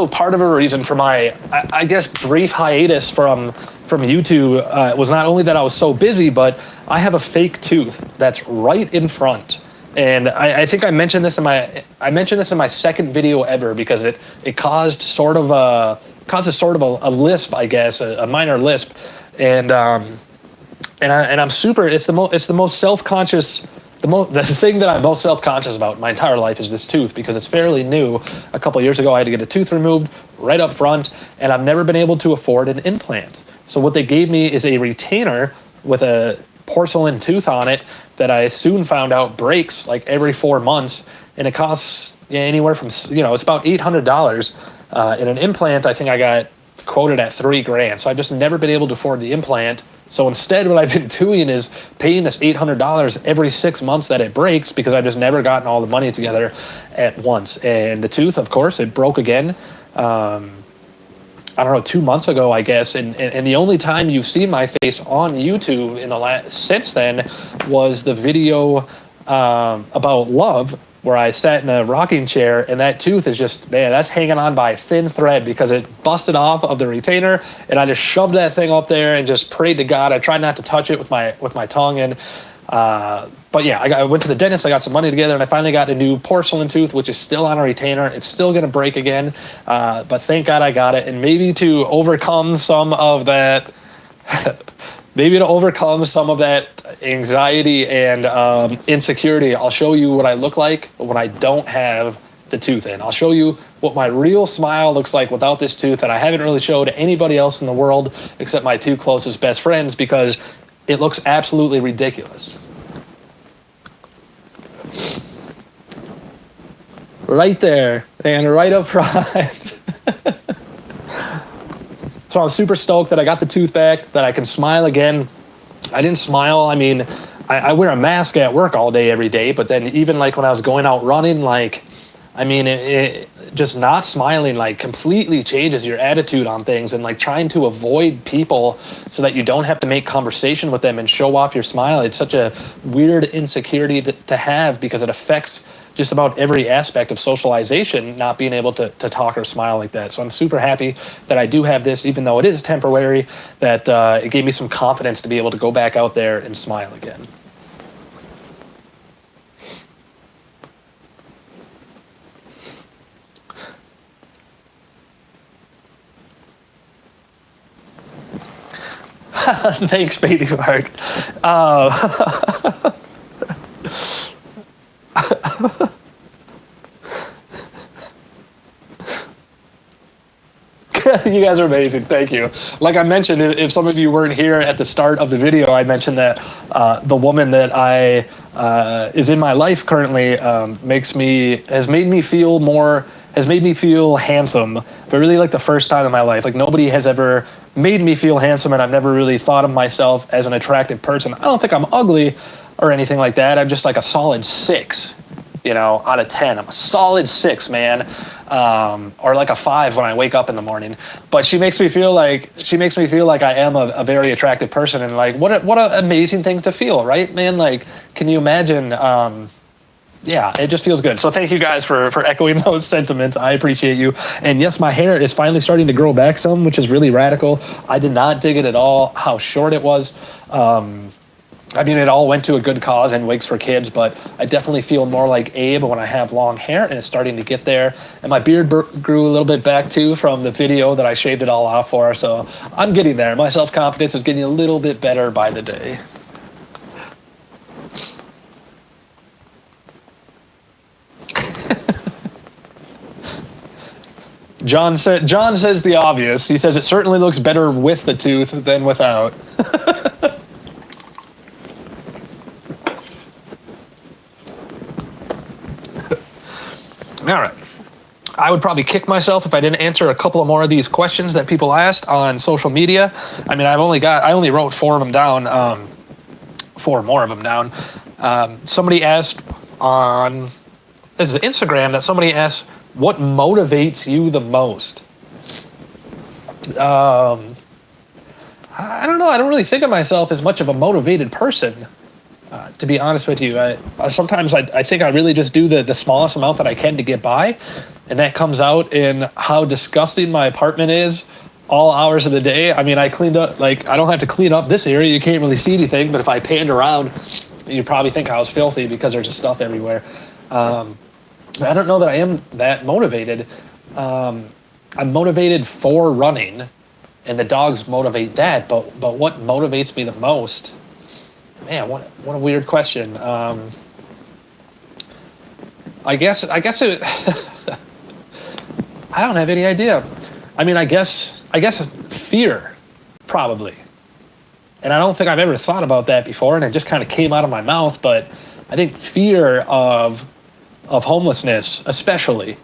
part of a reason for my, I guess, brief hiatus from YouTube. Was not only that I was so busy, but I have a fake tooth that's right in front. And I think I mentioned this in my second video ever, because it caused sort of a lisp, I guess, a minor lisp. And I'm super, it's the most self-conscious. The thing that I'm most self-conscious about my entire life is this tooth, because it's fairly new. A couple of years ago, I had to get a tooth removed right up front, and I've never been able to afford an implant. So what they gave me is a retainer with a porcelain tooth on it that I soon found out breaks like every 4 months, and it costs anywhere from, it's about $800. In an implant, I think I got quoted at $3,000. So I've just never been able to afford the implant. So instead, what I've been doing is paying this $800 every 6 months that it breaks, because I've just never gotten all the money together at once. And the tooth, of course, it broke again. I don't know, 2 months ago, I guess. And the only time you've seen my face on YouTube since then was the video about love, where I sat in a rocking chair, and that tooth is just, man, that's hanging on by a thin thread, because it busted off of the retainer, and I just shoved that thing up there and just prayed to God. I tried not to touch it with my tongue, and but yeah, I went to the dentist, I got some money together, and I finally got a new porcelain tooth, which is still on a retainer. It's still going to break again, but thank God I got it. And maybe to overcome some of that maybe to overcome some of that anxiety and insecurity, I'll show you what I look like when I don't have the tooth in. I'll show you what my real smile looks like without this tooth that I haven't really showed anybody else in the world except my two closest best friends, because it looks absolutely ridiculous. Right there, and right up front. So I'm super stoked that I got the tooth back, that I can smile again. I didn't smile. I mean, I wear a mask at work all day, every day, but then even like when I was going out running, like, I mean, it just not smiling like completely changes your attitude on things, and like trying to avoid people so that you don't have to make conversation with them and show off your smile. It's such a weird insecurity to have, because it affects just about every aspect of socialization, not being able to talk or smile like that. So I'm super happy that I do have this, even though it is temporary, that it gave me some confidence to be able to go back out there and smile again. Thanks, baby Mark. You guys are amazing. Thank you. Like I mentioned, if some of you weren't here at the start of the video, I mentioned that the woman that is in my life currently has made me feel handsome, but really like the first time in my life. Like nobody has ever made me feel handsome, and I've never really thought of myself as an attractive person. I don't think I'm ugly or anything like that. I'm just like a solid 6, out of 10. I'm a solid 6, man. Or like a 5 when I wake up in the morning. But she makes me feel like I am a very attractive person, and like what an amazing thing to feel, right, man? Like, can you imagine? Yeah, it just feels good. So thank you guys for echoing those sentiments. I appreciate you. And yes, my hair is finally starting to grow back some, which is really radical. I did not dig it at all, how short it was. I mean, it all went to a good cause and Wigs for Kids, but I definitely feel more like Abe when I have long hair, and it's starting to get there. And my beard grew a little bit back too from the video that I shaved it all off for, so I'm getting there. My self-confidence is getting a little bit better by the day. John says the obvious. He says it certainly looks better with the tooth than without. All right. I would probably kick myself if I didn't answer a couple of more of these questions that people asked on social media. I mean, I only wrote 4 of them down, 4 more of them down. Somebody asked on, this is Instagram, that somebody asked, what motivates you the most? I don't know. I don't really think of myself as much of a motivated person, to be honest with you. Sometimes I think I really just do the smallest amount that I can to get by, and that comes out in how disgusting my apartment is all hours of the day. I mean, I cleaned up, like, I don't have to clean up this area. You can't really see anything, but if I panned around, you'd probably think I was filthy because there's just stuff everywhere. I don't know that I am that motivated. I'm motivated for running, and the dogs motivate that, but what motivates me the most? Man, what a weird question. I guess it I don't have any idea. I mean, I guess fear, probably. And I don't think I've ever thought about that before, and it just kind of came out of my mouth, but I think fear of homelessness especially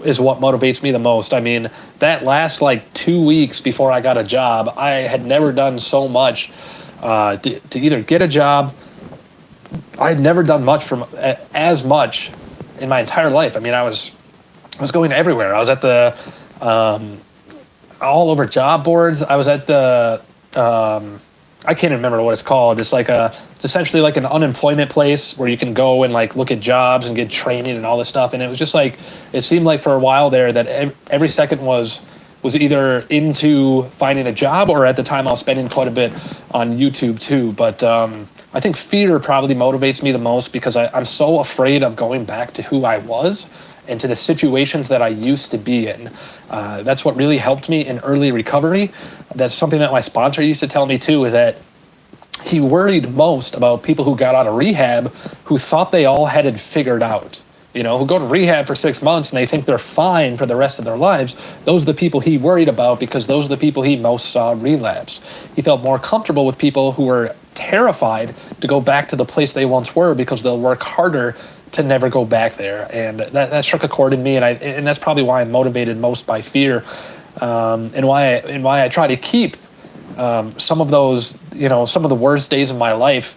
is what motivates me the most. I mean, that last like 2 weeks before I got a job, I had never done so much to either get a job. I had never done as much in my entire life. I mean, I was going everywhere. I was at the all over job boards. I was at the I can't remember what it's called. It's essentially like an unemployment place where you can go and like look at jobs and get training and all this stuff. And it was just like, it seemed like for a while there that every second was either into finding a job, or at the time I was spending quite a bit on YouTube too. But I think fear probably motivates me the most, because I'm so afraid of going back to who I was and to the situations that I used to be in. That's what really helped me in early recovery. That's something that my sponsor used to tell me too, is that he worried most about people who got out of rehab who thought they all had it figured out. Who go to rehab for 6 months and they think they're fine for the rest of their lives. Those are the people he worried about because those are the people he most saw relapse. He felt more comfortable with people who were terrified to go back to the place they once were because they'll work harder to never go back there. And that struck a chord in me, and that's probably why I'm motivated most by fear, and why I try to keep some of those, some of the worst days of my life,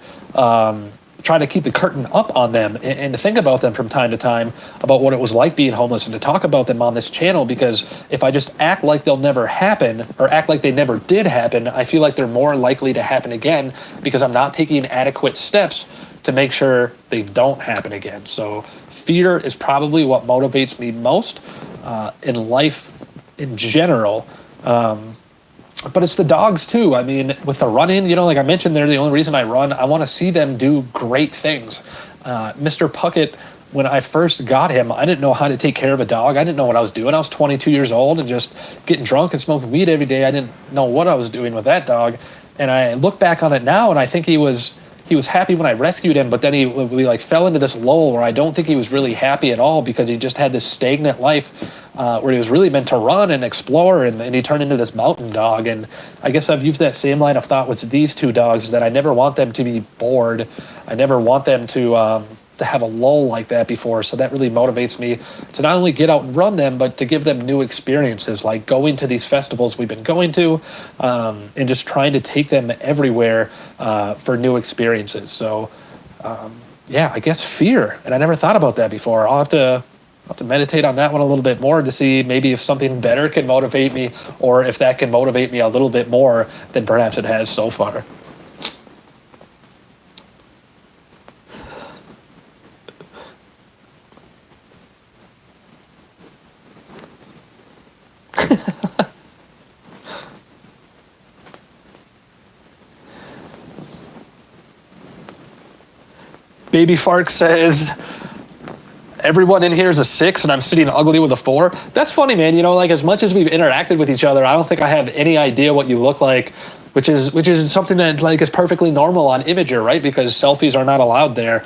try to keep the curtain up on them and to think about them from time to time, about what it was like being homeless, and to talk about them on this channel, because if I just act like they'll never happen or act like they never did happen, I feel like they're more likely to happen again because I'm not taking adequate steps to make sure they don't happen again. So fear is probably what motivates me most in life in general. But it's the dogs too. I mean, with the running, like I mentioned, they're the only reason I run. I want to see them do great things. Mr. Puckett, when I first got him, I didn't know how to take care of a dog. I didn't know what I was doing. I was 22 years old and just getting drunk and smoking weed every day. I didn't know what I was doing with that dog. And I look back on it now, and I think he was happy when I rescued him, but then we fell into this lull where I don't think he was really happy at all, because he just had this stagnant life where he was really meant to run and explore, and he turned into this mountain dog. And I guess I've used that same line of thought with these two dogs, that I never want them to be bored. I never want them to have a lull like that before. So that really motivates me to not only get out and run them, but to give them new experiences, like going to these festivals we've been going to, and just trying to take them everywhere for new experiences. So yeah, I guess fear. And I never thought about that before. I'll have to meditate on that one a little bit more to see maybe if something better can motivate me, or if that can motivate me a little bit more than perhaps it has so far. Baby Fark says, everyone in here is a 6 and I'm sitting ugly with a 4. That's funny, man. As much as we've interacted with each other, I don't think I have any idea what you look like, which is something that is perfectly normal on Imager, right? Because selfies are not allowed there.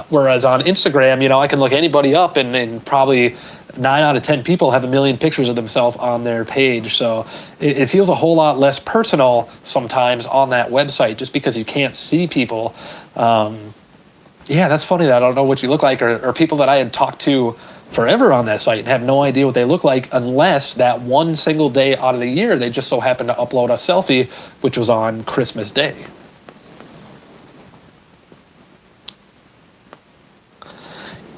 Whereas on Instagram, I can look anybody up and probably 9 out of 10 people have a million pictures of themselves on their page. So it feels a whole lot less personal sometimes on that website, just because you can't see people. Yeah, that's funny that I don't know what you look like, or people that I had talked to forever on that site and have no idea what they look like, unless that one single day out of the year they just so happened to upload a selfie, which was on Christmas Day.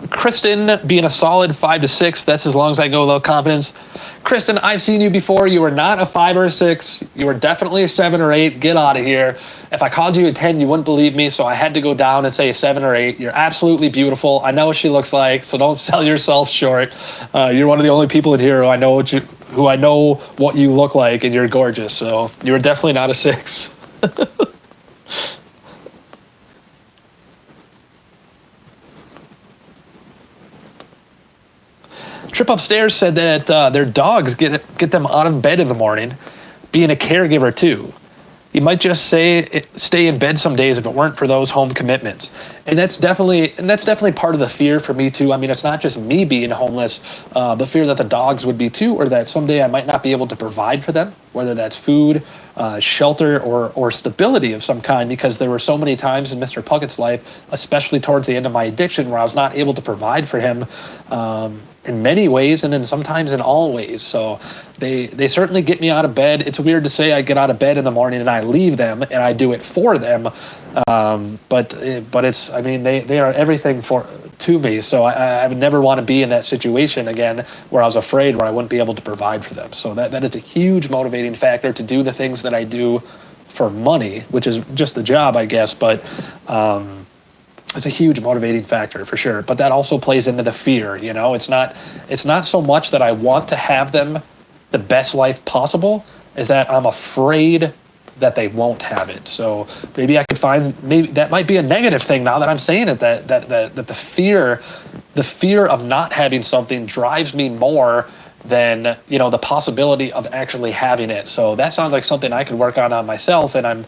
Kristen, being a solid 5 to 6, that's as long as I go without confidence. Kristen, I've seen you before. You were not a 5 or a 6. You were definitely a 7 or 8. Get out of here. If I called you a 10, you wouldn't believe me, so I had to go down and say a 7 or 8. You're absolutely beautiful. I know what she looks like, so don't sell yourself short. You're one of the only people in here who I know what you look like, and you're gorgeous. So you're definitely not a 6. Trip Upstairs said that their dogs get them out of bed in the morning, being a caregiver too. You might just stay in bed some days if it weren't for those home commitments. And that's definitely part of the fear for me too. I mean, it's not just me being homeless, but fear that the dogs would be too, or that someday I might not be able to provide for them, whether that's food, shelter, or stability of some kind, because there were so many times in Mr. Puckett's life, especially towards the end of my addiction, where I was not able to provide for him in many ways, and then sometimes in all ways. So they certainly get me out of bed. It's weird to say I get out of bed in the morning and I leave them and I do it for them, but it's, I mean, they are everything to me. So I would never want to be in that situation again where I was afraid where I wouldn't be able to provide for them. So that is a huge motivating factor to do the things that I do for money, which is just the job, I guess, but it's a huge motivating factor for sure. But that also plays into the fear. It's not so much that I want to have them the best life possible, is that I'm afraid that they won't have it. So maybe I could maybe that might be a negative thing now that I'm saying it, that the fear of not having something drives me more than the possibility of actually having it. So that sounds like something I could work on myself, and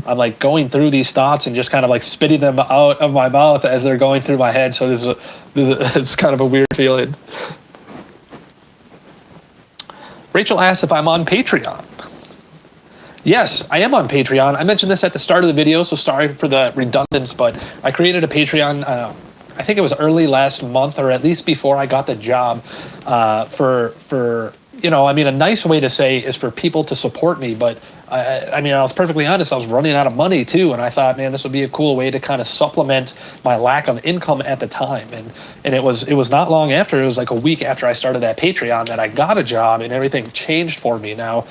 I'm like going through these thoughts and just kind of like spitting them out of my mouth as they're going through my head. So it's kind of a weird feeling. Rachel asks if I'm on Patreon. Yes, I am on Patreon. I mentioned this at the start of the video, so sorry for the redundance, but I created a Patreon, I think it was early last month, or at least before I got the job, for you know, I mean, a nice way to say is for people to support me, but I mean, I was perfectly honest, I was running out of money too, and I thought, man, this would be a cool way to kind of supplement my lack of income at the time. And it was not long after, it was like a week after I started that Patreon that I got a job and everything changed for me. Now,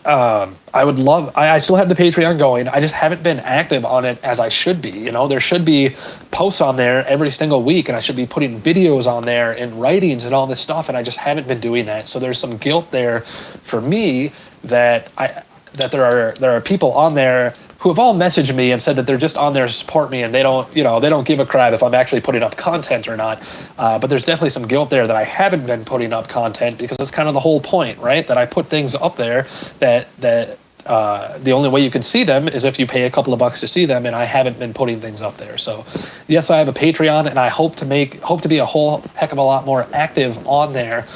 I still have the Patreon going. I just haven't been active on it as I should be. You know, there should be posts on there every single week, and I should be putting videos on there and writings and all this stuff, and I just haven't been doing that. So there's some guilt there for me that there are people on there who have all messaged me and said that they're just on there to support me, and they don't give a crap if I'm actually putting up content or not. But there's definitely some guilt there that I haven't been putting up content, because that's kind of the whole point, right? That I put things up there that the only way you can see them is if you pay a couple of bucks to see them, and I haven't been putting things up there. So yes, I have a Patreon, and I hope to be a whole heck of a lot more active on there.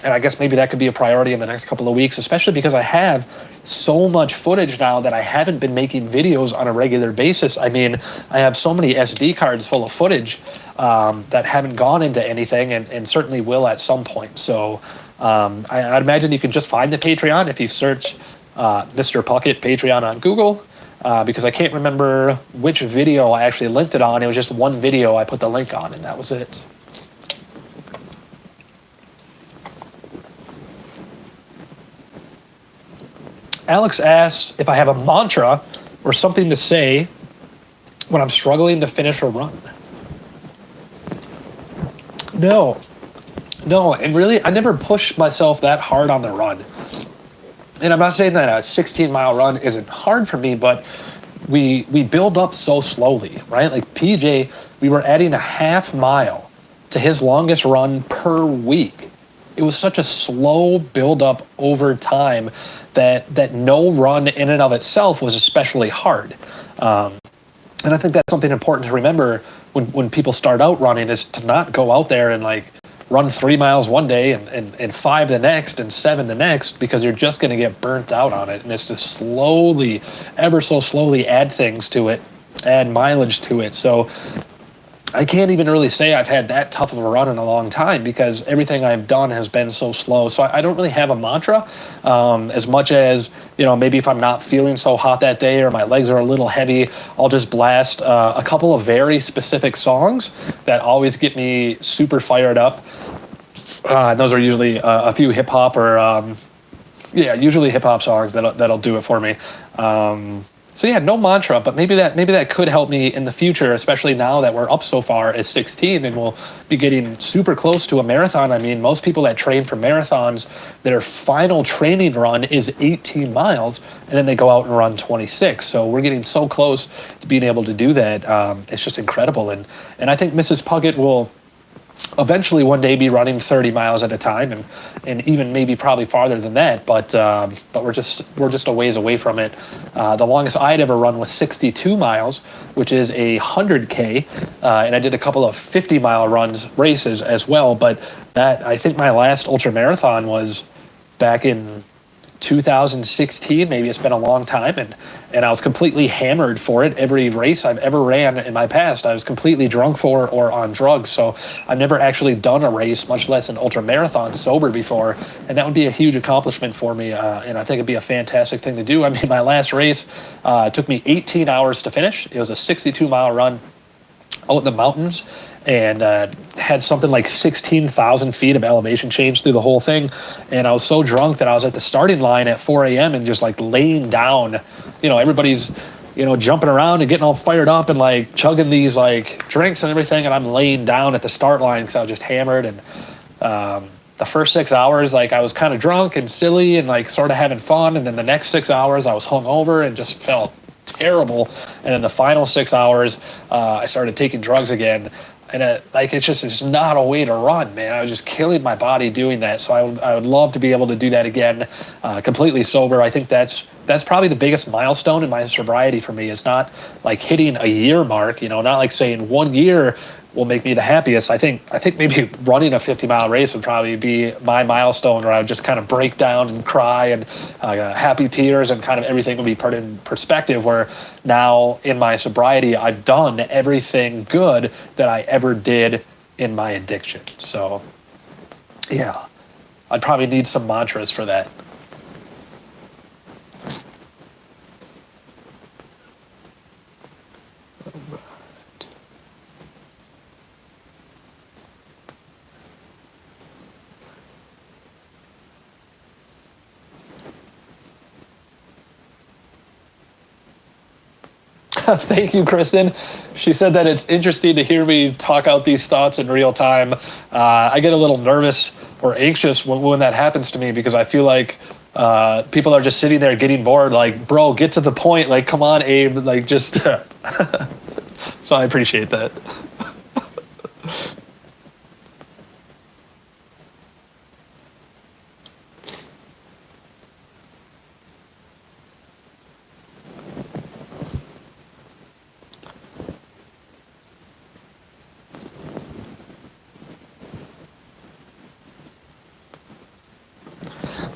And I guess maybe that could be a priority in the next couple of weeks, especially because I have so much footage now that I haven't been making videos on a regular basis. I mean, I have so many SD cards full of footage that haven't gone into anything, and certainly will at some point. So I'd imagine you can just find the Patreon if you search Mr. Puckett Patreon on Google, because I can't remember which video I actually linked it on. It was just one video I put the link on, and that was it. Alex asks if I have a mantra or something to say when I'm struggling to finish a run. No, and really, I never push myself that hard on the run. And I'm not saying that a 16-mile run isn't hard for me, but we build up so slowly, right? Like PJ, we were adding a half mile to his longest run per week. It was such a slow build up over time that no run in and of itself was especially hard. And I think that's something important to remember when people start out running, is to not go out there and like run 3 miles one day and 5 the next and 7 the next, because you're just going to get burnt out on it. And it's to slowly, ever so slowly add things to it, add mileage to it. So I can't even really say I've had that tough of a run in a long time, because everything I've done has been so slow. So I don't really have a mantra, as much as, you know, maybe if I'm not feeling so hot that day or my legs are a little heavy, I'll just blast a couple of very specific songs that always get me super fired up. And those are usually a few hip hop or, usually hip hop songs that'll do it for me. So yeah, no mantra, but maybe that could help me in the future, especially now that we're up so far as 16 and we'll be getting super close to a marathon. I mean, most people that train for marathons, their final training run is 18 miles, and then they go out and run 26. So we're getting so close to being able to do that. It's just incredible. And I think Mrs. Puckett will eventually one day be running 30 miles at a time, and even maybe probably farther than that, but we're just a ways away from it. The longest I'd ever run was 62 miles, which is 100K, and I did a couple of 50-mile races as well, but that, I think my last ultra marathon was back in 2016. Maybe it's been a long time, and I was completely hammered for it. Every race I've ever ran in my past, I was completely drunk for or on drugs. So I've never actually done a race, much less an ultra marathon, sober before, and that would be a huge accomplishment for me. And I think it'd be a fantastic thing to do. I mean, my last race took me 18 hours to finish. It was a 62-mile run out in the mountains, and had something like 16,000 feet of elevation change through the whole thing. And I was so drunk that I was at the starting line at 4 a.m. and just like laying down. You know, everybody's, you know, jumping around and getting all fired up and like chugging these like drinks and everything, and I'm laying down at the start line because I was just hammered. And the first 6 hours, like, I was kind of drunk and silly and like sort of having fun, and then the next 6 hours I was hungover and just felt terrible. And in the final 6 hours, I started taking drugs again. And like it's not a way to run, man. I was just killing my body doing that. So I would love to be able to do that again, completely sober. I think that's probably the biggest milestone in my sobriety for me. It's not like hitting a year mark, not like saying 1 year will make me the happiest. I think maybe running a 50-mile race would probably be my milestone, where I would just kind of break down and cry and happy tears, and kind of everything would be put in perspective, where now in my sobriety, I've done everything good that I ever did in my addiction. So yeah, I'd probably need some mantras for that. Thank you, Kristen. She said that it's interesting to hear me talk out these thoughts in real time. I get a little nervous or anxious when that happens to me, because I feel like people are just sitting there getting bored. Like, bro, get to the point. Like, come on, Abe. Like, just. So I appreciate that.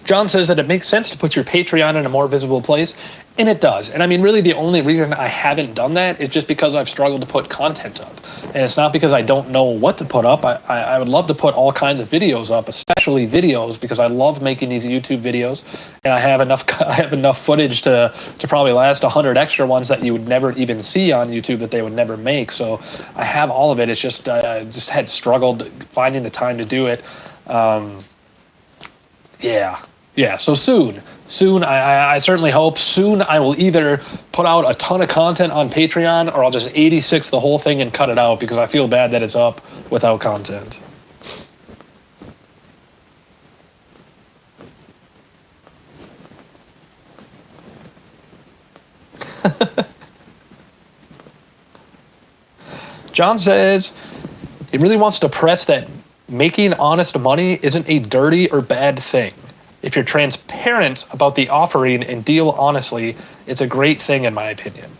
John says that it makes sense to put your Patreon in a more visible place, and it does. And I mean, really the only reason I haven't done that is just because I've struggled to put content up. And it's not because I don't know what to put up. I would love to put all kinds of videos up, especially videos, because I love making these YouTube videos, and I have enough footage to probably last 100 extra ones that you would never even see on YouTube, that they would never make. So I have all of it. It's just I just had struggled finding the time to do it. Yeah, so soon, I certainly hope, soon I will either put out a ton of content on Patreon, or I'll just 86 the whole thing and cut it out, because I feel bad that it's up without content. John says he really wants to press that making honest money isn't a dirty or bad thing. If you're transparent about the offering and deal honestly, it's a great thing, in my opinion.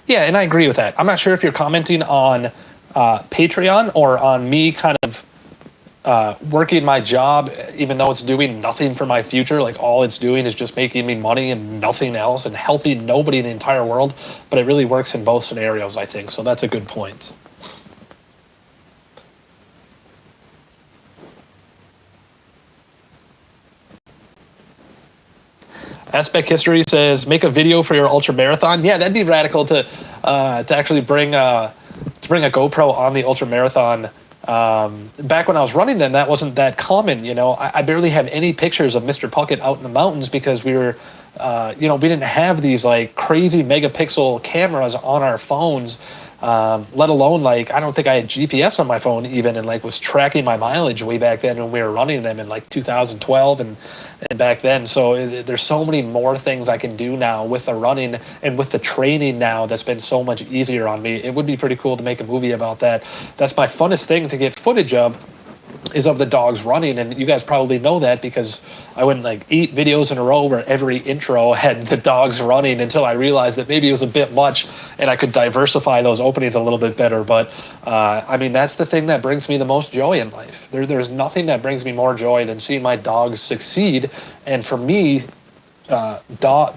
Yeah, and I agree with that. I'm not sure if you're commenting on Patreon or on me kind of working my job, even though it's doing nothing for my future. Like, all it's doing is just making me money and nothing else, and helping nobody in the entire world. But it really works in both scenarios, I think. So that's a good point. Aspect History says, make a video for your ultra marathon. Yeah, that'd be radical to actually bring a GoPro on the ultra marathon. Back when I was running them, that wasn't that common. I barely have any pictures of Mr. Puckett out in the mountains, because we were, we didn't have these like crazy megapixel cameras on our phones. Let alone, like, I don't think I had GPS on my phone even, and like was tracking my mileage way back then when we were running them in like 2012 and back then. So there's so many more things I can do now with the running and with the training now that's been so much easier on me. It would be pretty cool to make a movie about that. That's my funnest thing to get footage of, is of the dogs running, and you guys probably know that, because I went like 8 videos in a row where every intro had the dogs running, until I realized that maybe it was a bit much and I could diversify those openings a little bit better. But I mean, that's the thing that brings me the most joy in life. There's nothing that brings me more joy than seeing my dogs succeed, and for me,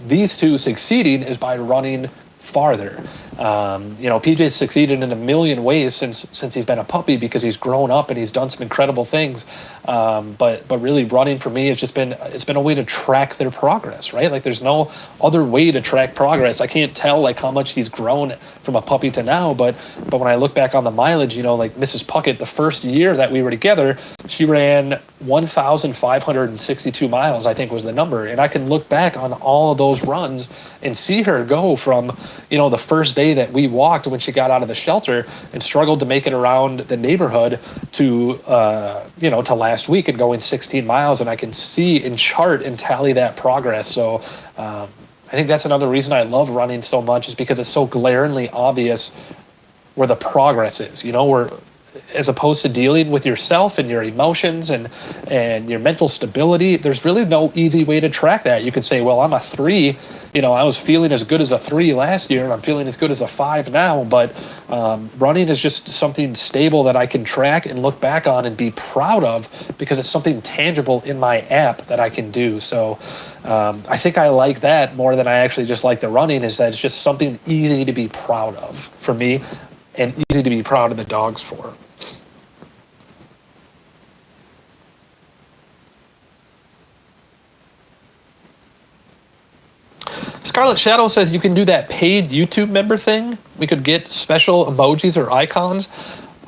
these two succeeding is by running farther. PJ's succeeded in a million ways since he's been a puppy, because he's grown up and he's done some incredible things. But really, running for me has just been a way to track their progress, right? Like, there's no other way to track progress. I can't tell like how much he's grown from a puppy to now, but when I look back on the mileage, like Mrs. Puckett, the first year that we were together, she ran 1,562 miles, I think was the number. And I can look back on all of those runs and see her go from, the first day that we walked when she got out of the shelter and struggled to make it around the neighborhood to last week and going 16 miles. And I can see and chart and tally that progress. So I think that's another reason I love running so much, is because it's so glaringly obvious where the progress is, where as opposed to dealing with yourself and your emotions and your mental stability, there's really no easy way to track that. You could say, well, I'm a 3, I was feeling as good as a 3 last year and I'm feeling as good as a 5 now, but running is just something stable that I can track and look back on and be proud of because it's something tangible in my app that I can do. So I think I like that more than I actually just like the running, is that it's just something easy to be proud of for me and easy to be proud of the dogs for. Scarlet Shadow says you can do that paid YouTube member thing. We could get special emojis or icons.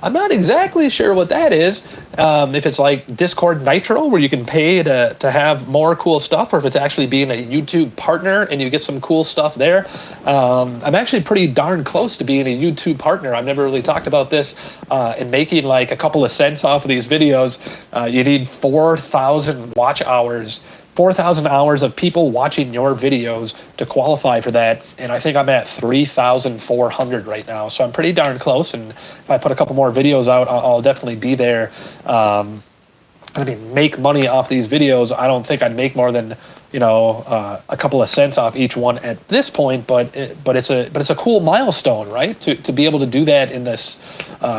I'm not exactly sure what that is. If it's like Discord Nitro, where you can pay to have more cool stuff, or if it's actually being a YouTube partner and you get some cool stuff there. I'm actually pretty darn close to being a YouTube partner. I've never really talked about this, and making like a couple of cents off of these videos. You need 4,000 watch hours. 4,000 hours of people watching your videos to qualify for that, and I think I'm at 3,400 right now, so I'm pretty darn close, and if I put a couple more videos out, I'll definitely be there. I mean, make money off these videos, I don't think I'd make more than a couple of cents off each one at this point, but it's a cool milestone, right? To be able to do that in this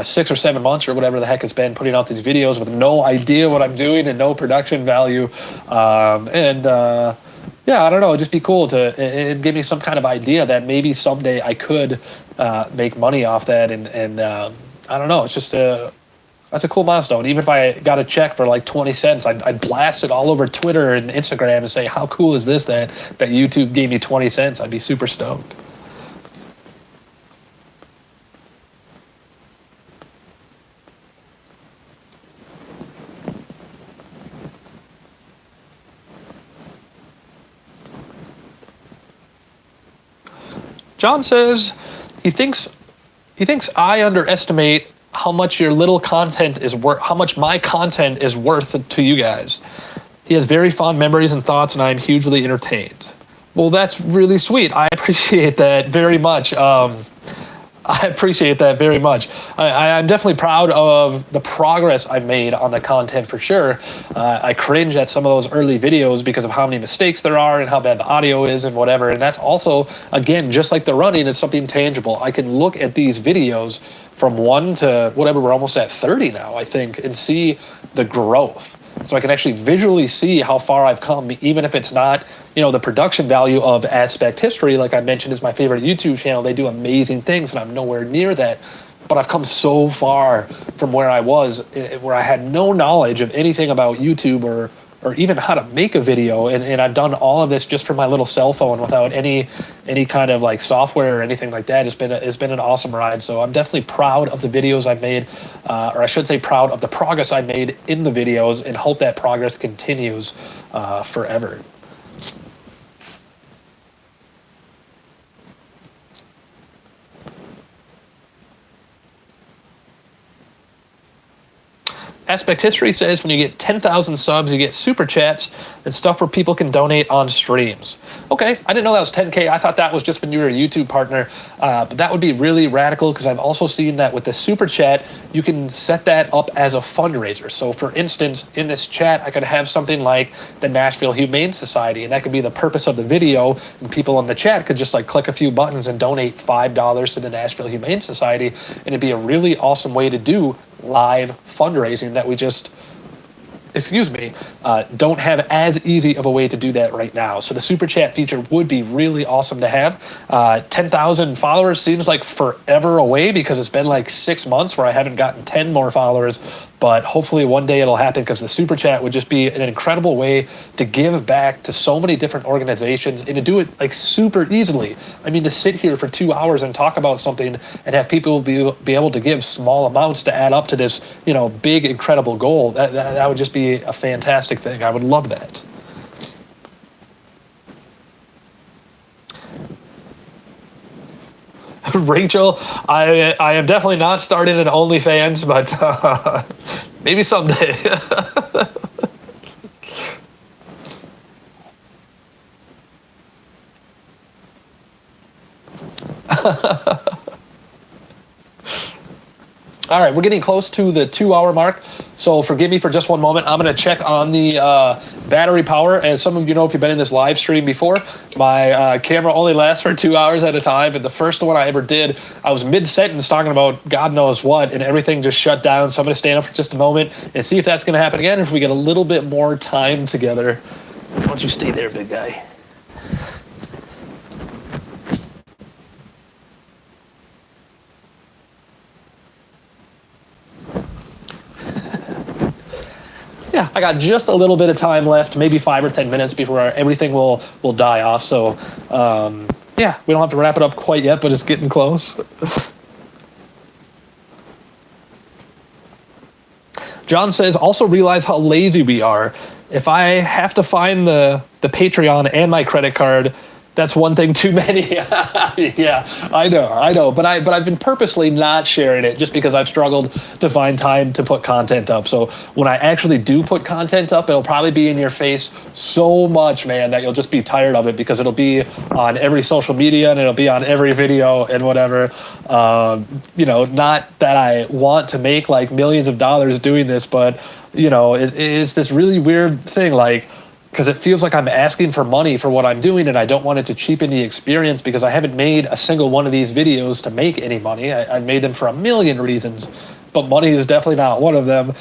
6 or 7 months or whatever the heck it's been, putting out these videos with no idea what I'm doing and no production value, yeah, I don't know, it'd just be cool it'd give me some kind of idea that maybe someday I could make money off that, and I don't know, it's just that's a cool milestone. Even if I got a check for like 20 cents, I'd blast it all over Twitter and Instagram and say, how cool is this that YouTube gave me 20 cents? I'd be super stoked. John says he thinks I underestimate how much your little content is worth, how much my content is worth to you guys. He has very fond memories and thoughts, and I am hugely entertained. Well, that's really sweet. I appreciate that very much. I appreciate that very much. I'm definitely proud of the progress I've made on the content for sure. I cringe at some of those early videos because of how many mistakes there are and how bad the audio is and whatever. And that's also, again, just like the running, is something tangible. I can look at these videos from 1 to whatever, we're almost at 30 now, I think, and see the growth. So I can actually visually see how far I've come, even if it's not, the production value of Aspect History, like I mentioned, is my favorite YouTube channel. They do amazing things, and I'm nowhere near that. But I've come so far from where I was, where I had no knowledge of anything about YouTube or even how to make a video, and I've done all of this just from my little cell phone without any kind of like software or anything like that. It's been an awesome ride. So I'm definitely proud of the videos I've made, or I should say proud of the progress I made in the videos, and hope that progress continues forever. Aspect History says when you get 10,000 subs, you get super chats and stuff where people can donate on streams. Okay, I didn't know that was 10K. I thought that was just when you were a YouTube partner, but that would be really radical, because I've also seen that with the super chat, you can set that up as a fundraiser. So for instance, in this chat, I could have something like the Nashville Humane Society, and that could be the purpose of the video, and people in the chat could just like click a few buttons and donate $5 to the Nashville Humane Society, and it'd be a really awesome way to do live fundraising that we just, don't have as easy of a way to do that right now. So the super chat feature would be really awesome to have. 10,000 followers seems like forever away, because it's been like 6 months where I haven't gotten 10 more followers, but hopefully one day it'll happen, because the super chat would just be an incredible way to give back to so many different organizations, and to do it like super easily. I mean, to sit here for 2 hours and talk about something and have people be able to give small amounts to add up to this, big, incredible goal, that would just be a fantastic thing. I would love that. Rachel, I am definitely not starting an OnlyFans, but maybe someday. All right, we're getting close to the 2-hour mark, so forgive me for just one moment. I'm going to check on the battery power. As some of you know, if you've been in this live stream before, my camera only lasts for 2 hours at a time, and the first one I ever did, I was mid-sentence talking about God knows what, and everything just shut down, so I'm going to stand up for just a moment and see if that's going to happen again, if we get a little bit more time together. Why don't you stay there, big guy? Yeah, I got just a little bit of time left, maybe 5 or 10 minutes before everything will die off. So, yeah, we don't have to wrap it up quite yet, but it's getting close. John says, also realize how lazy we are. If I have to find the Patreon and my credit card, that's one thing too many. Yeah, I know. But I've been purposely not sharing it just because I've struggled to find time to put content up. So when I actually do put content up, it'll probably be in your face so much, man, that you'll just be tired of it because it'll be on every social media and it'll be on every video and whatever. Not that I want to make like millions of dollars doing this, but it's this really weird thing, like, because it feels like I'm asking for money for what I'm doing, and I don't want it to cheapen the experience because I haven't made a single one of these videos to make any money. I've made them for a million reasons, but money is definitely not one of them.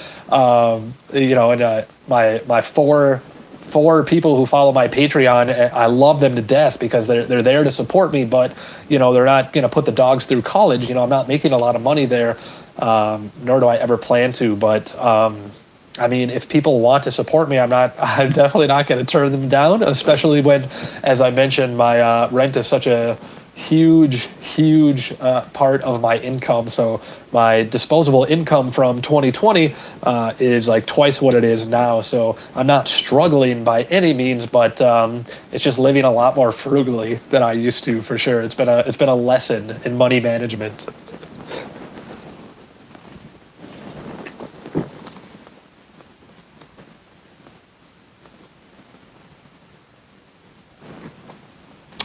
My four people who follow my Patreon, I love them to death because they're there to support me, but they're not going to put the dogs through college. I'm not making a lot of money there, nor do I ever plan to, but I mean, if people want to support me, I'm definitely not going to turn them down, especially when, as I mentioned, my rent is such a huge part of my income. So my disposable income from 2020 is like twice what it is now. So I'm not struggling by any means, but it's just living a lot more frugally than I used to, for sure. It's been a lesson in money management.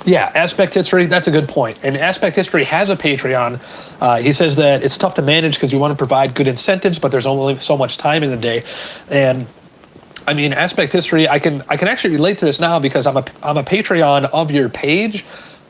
Yeah, Aspect History, that's a good point. And Aspect History has a Patreon. He says that it's tough to manage because you want to provide good incentives, but there's only so much time in the day. And I mean, Aspect History, I can actually relate to this now because I'm a Patreon of your page,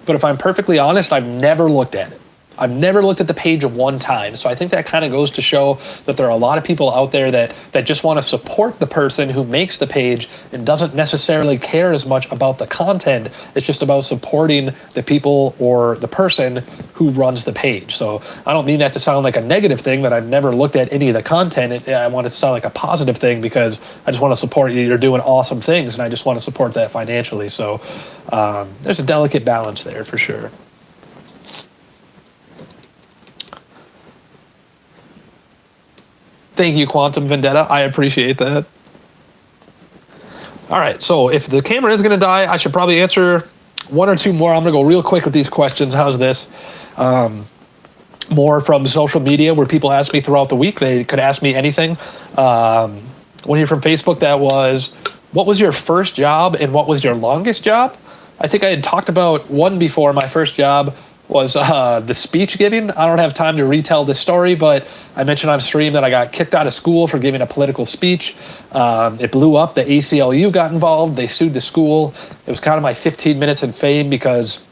but if I'm perfectly honest, I've never looked at it. I've never looked at the page one time. So I think that kind of goes to show that there are a lot of people out there that just want to support the person who makes the page and doesn't necessarily care as much about the content. It's just about supporting the people or the person who runs the page. So I don't mean that to sound like a negative thing, that I've never looked at any of the content. I want it to sound like a positive thing because I just want to support you. You're doing awesome things, and I just want to support that financially. So there's a delicate balance there for sure. Thank you, Quantum Vendetta. I appreciate that. All right, so if the camera is going to die, I should probably answer one or two more. I'm going to go real quick with these questions. How's this? More from social media where people ask me throughout the week. They could ask me anything. When you're from Facebook, that was, what was your first job and what was your longest job? I think I had talked about one before. My first job was the speech giving. I don't have time to retell this story, but I mentioned on stream that I got kicked out of school for giving a political speech. It blew up. The ACLU got involved. They sued the school. It was kind of my 15 minutes in fame because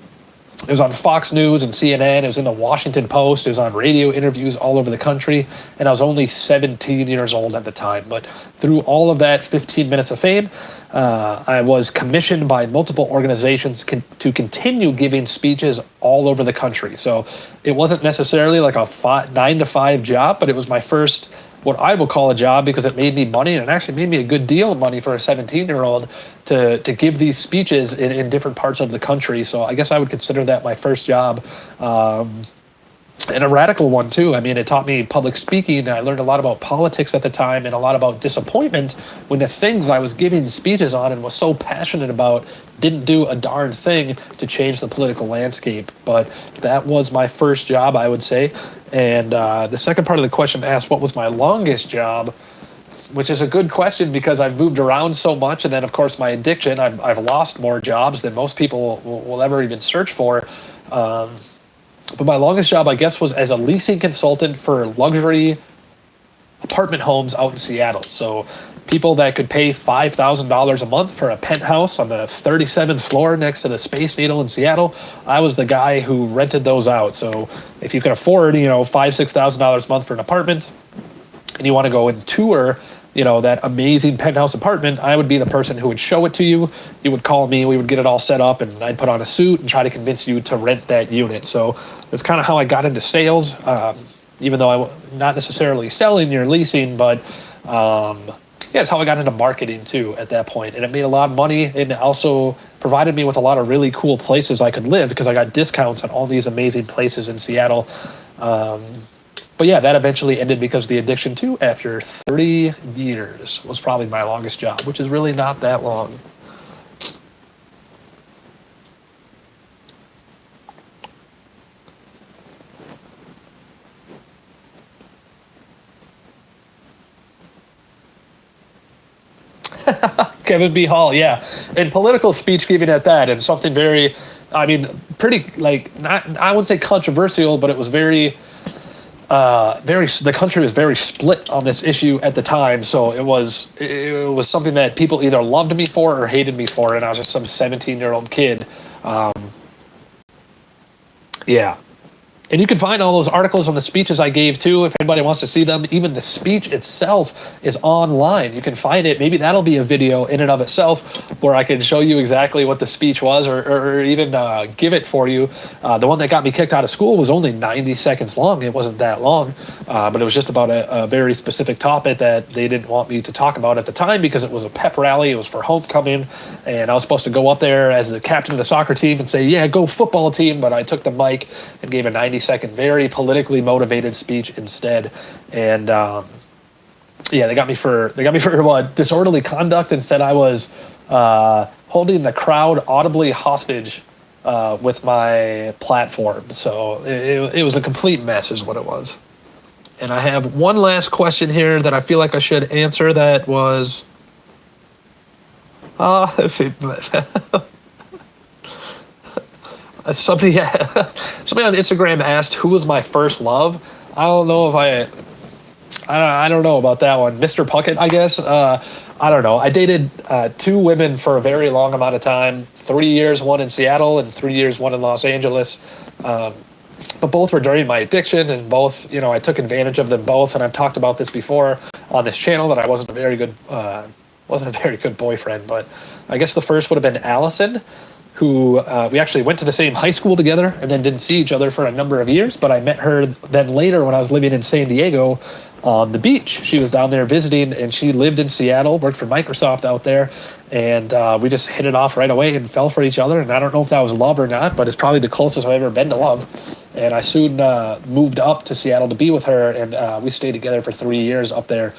it was on Fox News and CNN. It was in the Washington Post. It was on radio interviews all over the country. And I was only 17 years old at the time. But through all of that 15 minutes of fame, I was commissioned by multiple organizations to continue giving speeches all over the country. So it wasn't necessarily like a 9-to-5 job, but it was my first, what I will call a job, because it made me money, and it actually made me a good deal of money for a 17-year-old to give these speeches in different parts of the country. So I guess I would consider that my first job. And a radical one too. I mean, it taught me public speaking. I learned a lot about politics at the time and a lot about disappointment when the things I was giving speeches on and was so passionate about didn't do a darn thing to change the political landscape. But that was my first job, I would say. And the second part of the question asked, what was my longest job? Which is a good question because I've moved around so much. And then, of course, my addiction, I've lost more jobs than most people will ever even search for. But my longest job, I guess, was as a leasing consultant for luxury apartment homes out in Seattle. So people that could pay $5,000 a month for a penthouse on the 37th floor next to the Space Needle in Seattle, I was the guy who rented those out. So if you can afford, $5,000-$6,000 a month for an apartment, and you want to go and tour, that amazing penthouse apartment, I would be the person who would show it to you. You would call me, we would get it all set up, and I'd put on a suit and try to convince you to rent that unit. So that's kind of how I got into sales, even though I'm not necessarily selling or leasing, but it's how I got into marketing too at that point. And it made a lot of money, and it also provided me with a lot of really cool places I could live because I got discounts on all these amazing places in Seattle. But yeah, that eventually ended because the addiction too, after 30 years, was probably my longest job, which is really not that long. Kevin B. Hall, yeah. And political speech giving at that, and something very, pretty, not, I wouldn't say controversial, but it was very, the country was very split on this issue at the time. So it was something that people either loved me for or hated me for, and I was just some 17-year-old kid. Yeah. And you can find all those articles on the speeches I gave too, if anybody wants to see them. Even the speech itself is online. You can find it. Maybe that'll be a video in and of itself where I can show you exactly what the speech was, or even give it for you. The one that got me kicked out of school was only 90 seconds long. It wasn't that long, but it was just about a very specific topic that they didn't want me to talk about at the time because it was a pep rally. It was for homecoming, and I was supposed to go up there as the captain of the soccer team and say, yeah, go football team, but I took the mic and gave a 90-second, very politically motivated speech instead. And they got me for what, disorderly conduct, and said I was holding the crowd audibly hostage with my platform. So it was a complete mess is what it was. And I have one last question here that I feel like I should answer. That was somebody on Instagram asked who was my first love. I don't know about that one. Mr. Puckett, I guess. I don't know. I dated 2 women for a very long amount of time. 3 years, one in Seattle, and 3 years, one in Los Angeles. But both were during my addiction, and both, I took advantage of them both. And I've talked about this before on this channel that I wasn't a very good boyfriend. But I guess the first would have been Allison, who we actually went to the same high school together and then didn't see each other for a number of years. But I met her then later when I was living in San Diego on the beach. She was down there visiting, and she lived in Seattle, worked for Microsoft out there. And we just hit it off right away and fell for each other. And I don't know if that was love or not, but it's probably the closest I've ever been to love. And I soon moved up to Seattle to be with her, and we stayed together for 3 years up there.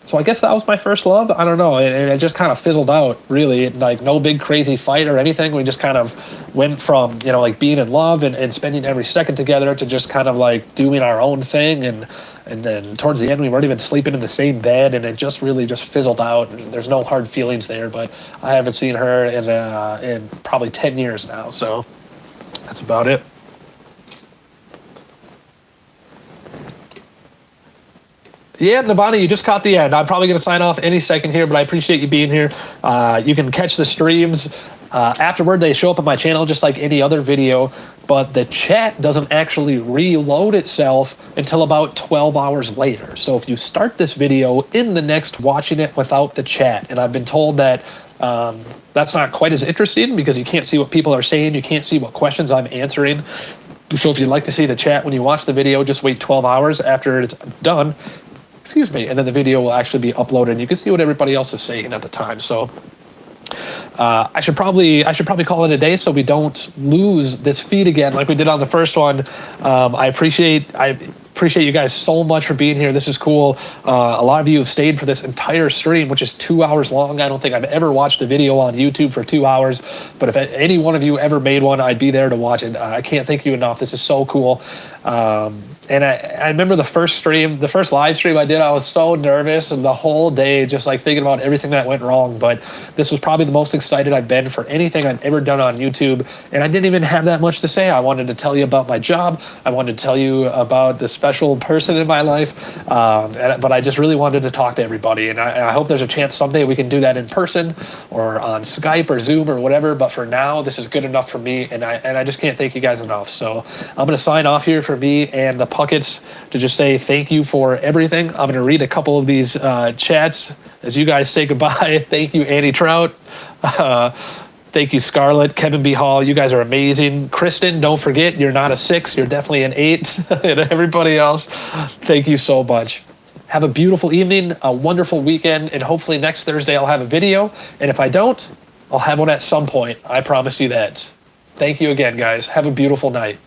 So I guess that was my first love. I don't know. And it just kind of fizzled out, really. Like, no big crazy fight or anything. We just kind of went from, being in love and spending every second together to just kind of like doing our own thing. And then towards the end, we weren't even sleeping in the same bed. And it just really just fizzled out. And there's no hard feelings there. But I haven't seen her in probably 10 years now. So that's about it. Yeah, Navani, you just caught the end. I'm probably going to sign off any second here, but I appreciate you being here. You can catch the streams. Afterward, they show up on my channel just like any other video, but the chat doesn't actually reload itself until about 12 hours later. So if you start this video in the next watching it without the chat, and I've been told that that's not quite as interesting because you can't see what people are saying, you can't see what questions I'm answering. So if you'd like to see the chat when you watch the video, just wait 12 hours after it's done. Excuse me, and then the video will actually be uploaded, and you can see what everybody else is saying at the time. So I should probably call it a day so we don't lose this feed again like we did on the first one. I appreciate you guys so much for being here. This is cool. A lot of you have stayed for this entire stream, which is 2 hours long. I don't think I've ever watched a video on YouTube for 2 hours, but if any one of you ever made one, I'd be there to watch it. I can't thank you enough. This is so cool. And I remember the first live stream I did, I was so nervous and the whole day just like thinking about everything that went wrong. But this was probably the most excited I've been for anything I've ever done on YouTube. And I didn't even have that much to say. I wanted to tell you about my job. I wanted to tell you about the special person in my life. But I just really wanted to talk to everybody. And I hope there's a chance someday we can do that in person or on Skype or Zoom or whatever. But for now, this is good enough for me. And I just can't thank you guys enough. So I'm going to sign off here for me and the Pucketts to just say thank you for everything. I'm going to read a couple of these chats as you guys say goodbye. Thank you, Annie Trout. Thank you, Scarlett, Kevin B. Hall. You guys are amazing. Kristen, don't forget, you're not a 6. You're definitely an 8. And everybody else, thank you so much. Have a beautiful evening, a wonderful weekend, and hopefully next Thursday I'll have a video. And if I don't, I'll have one at some point. I promise you that. Thank you again, guys. Have a beautiful night.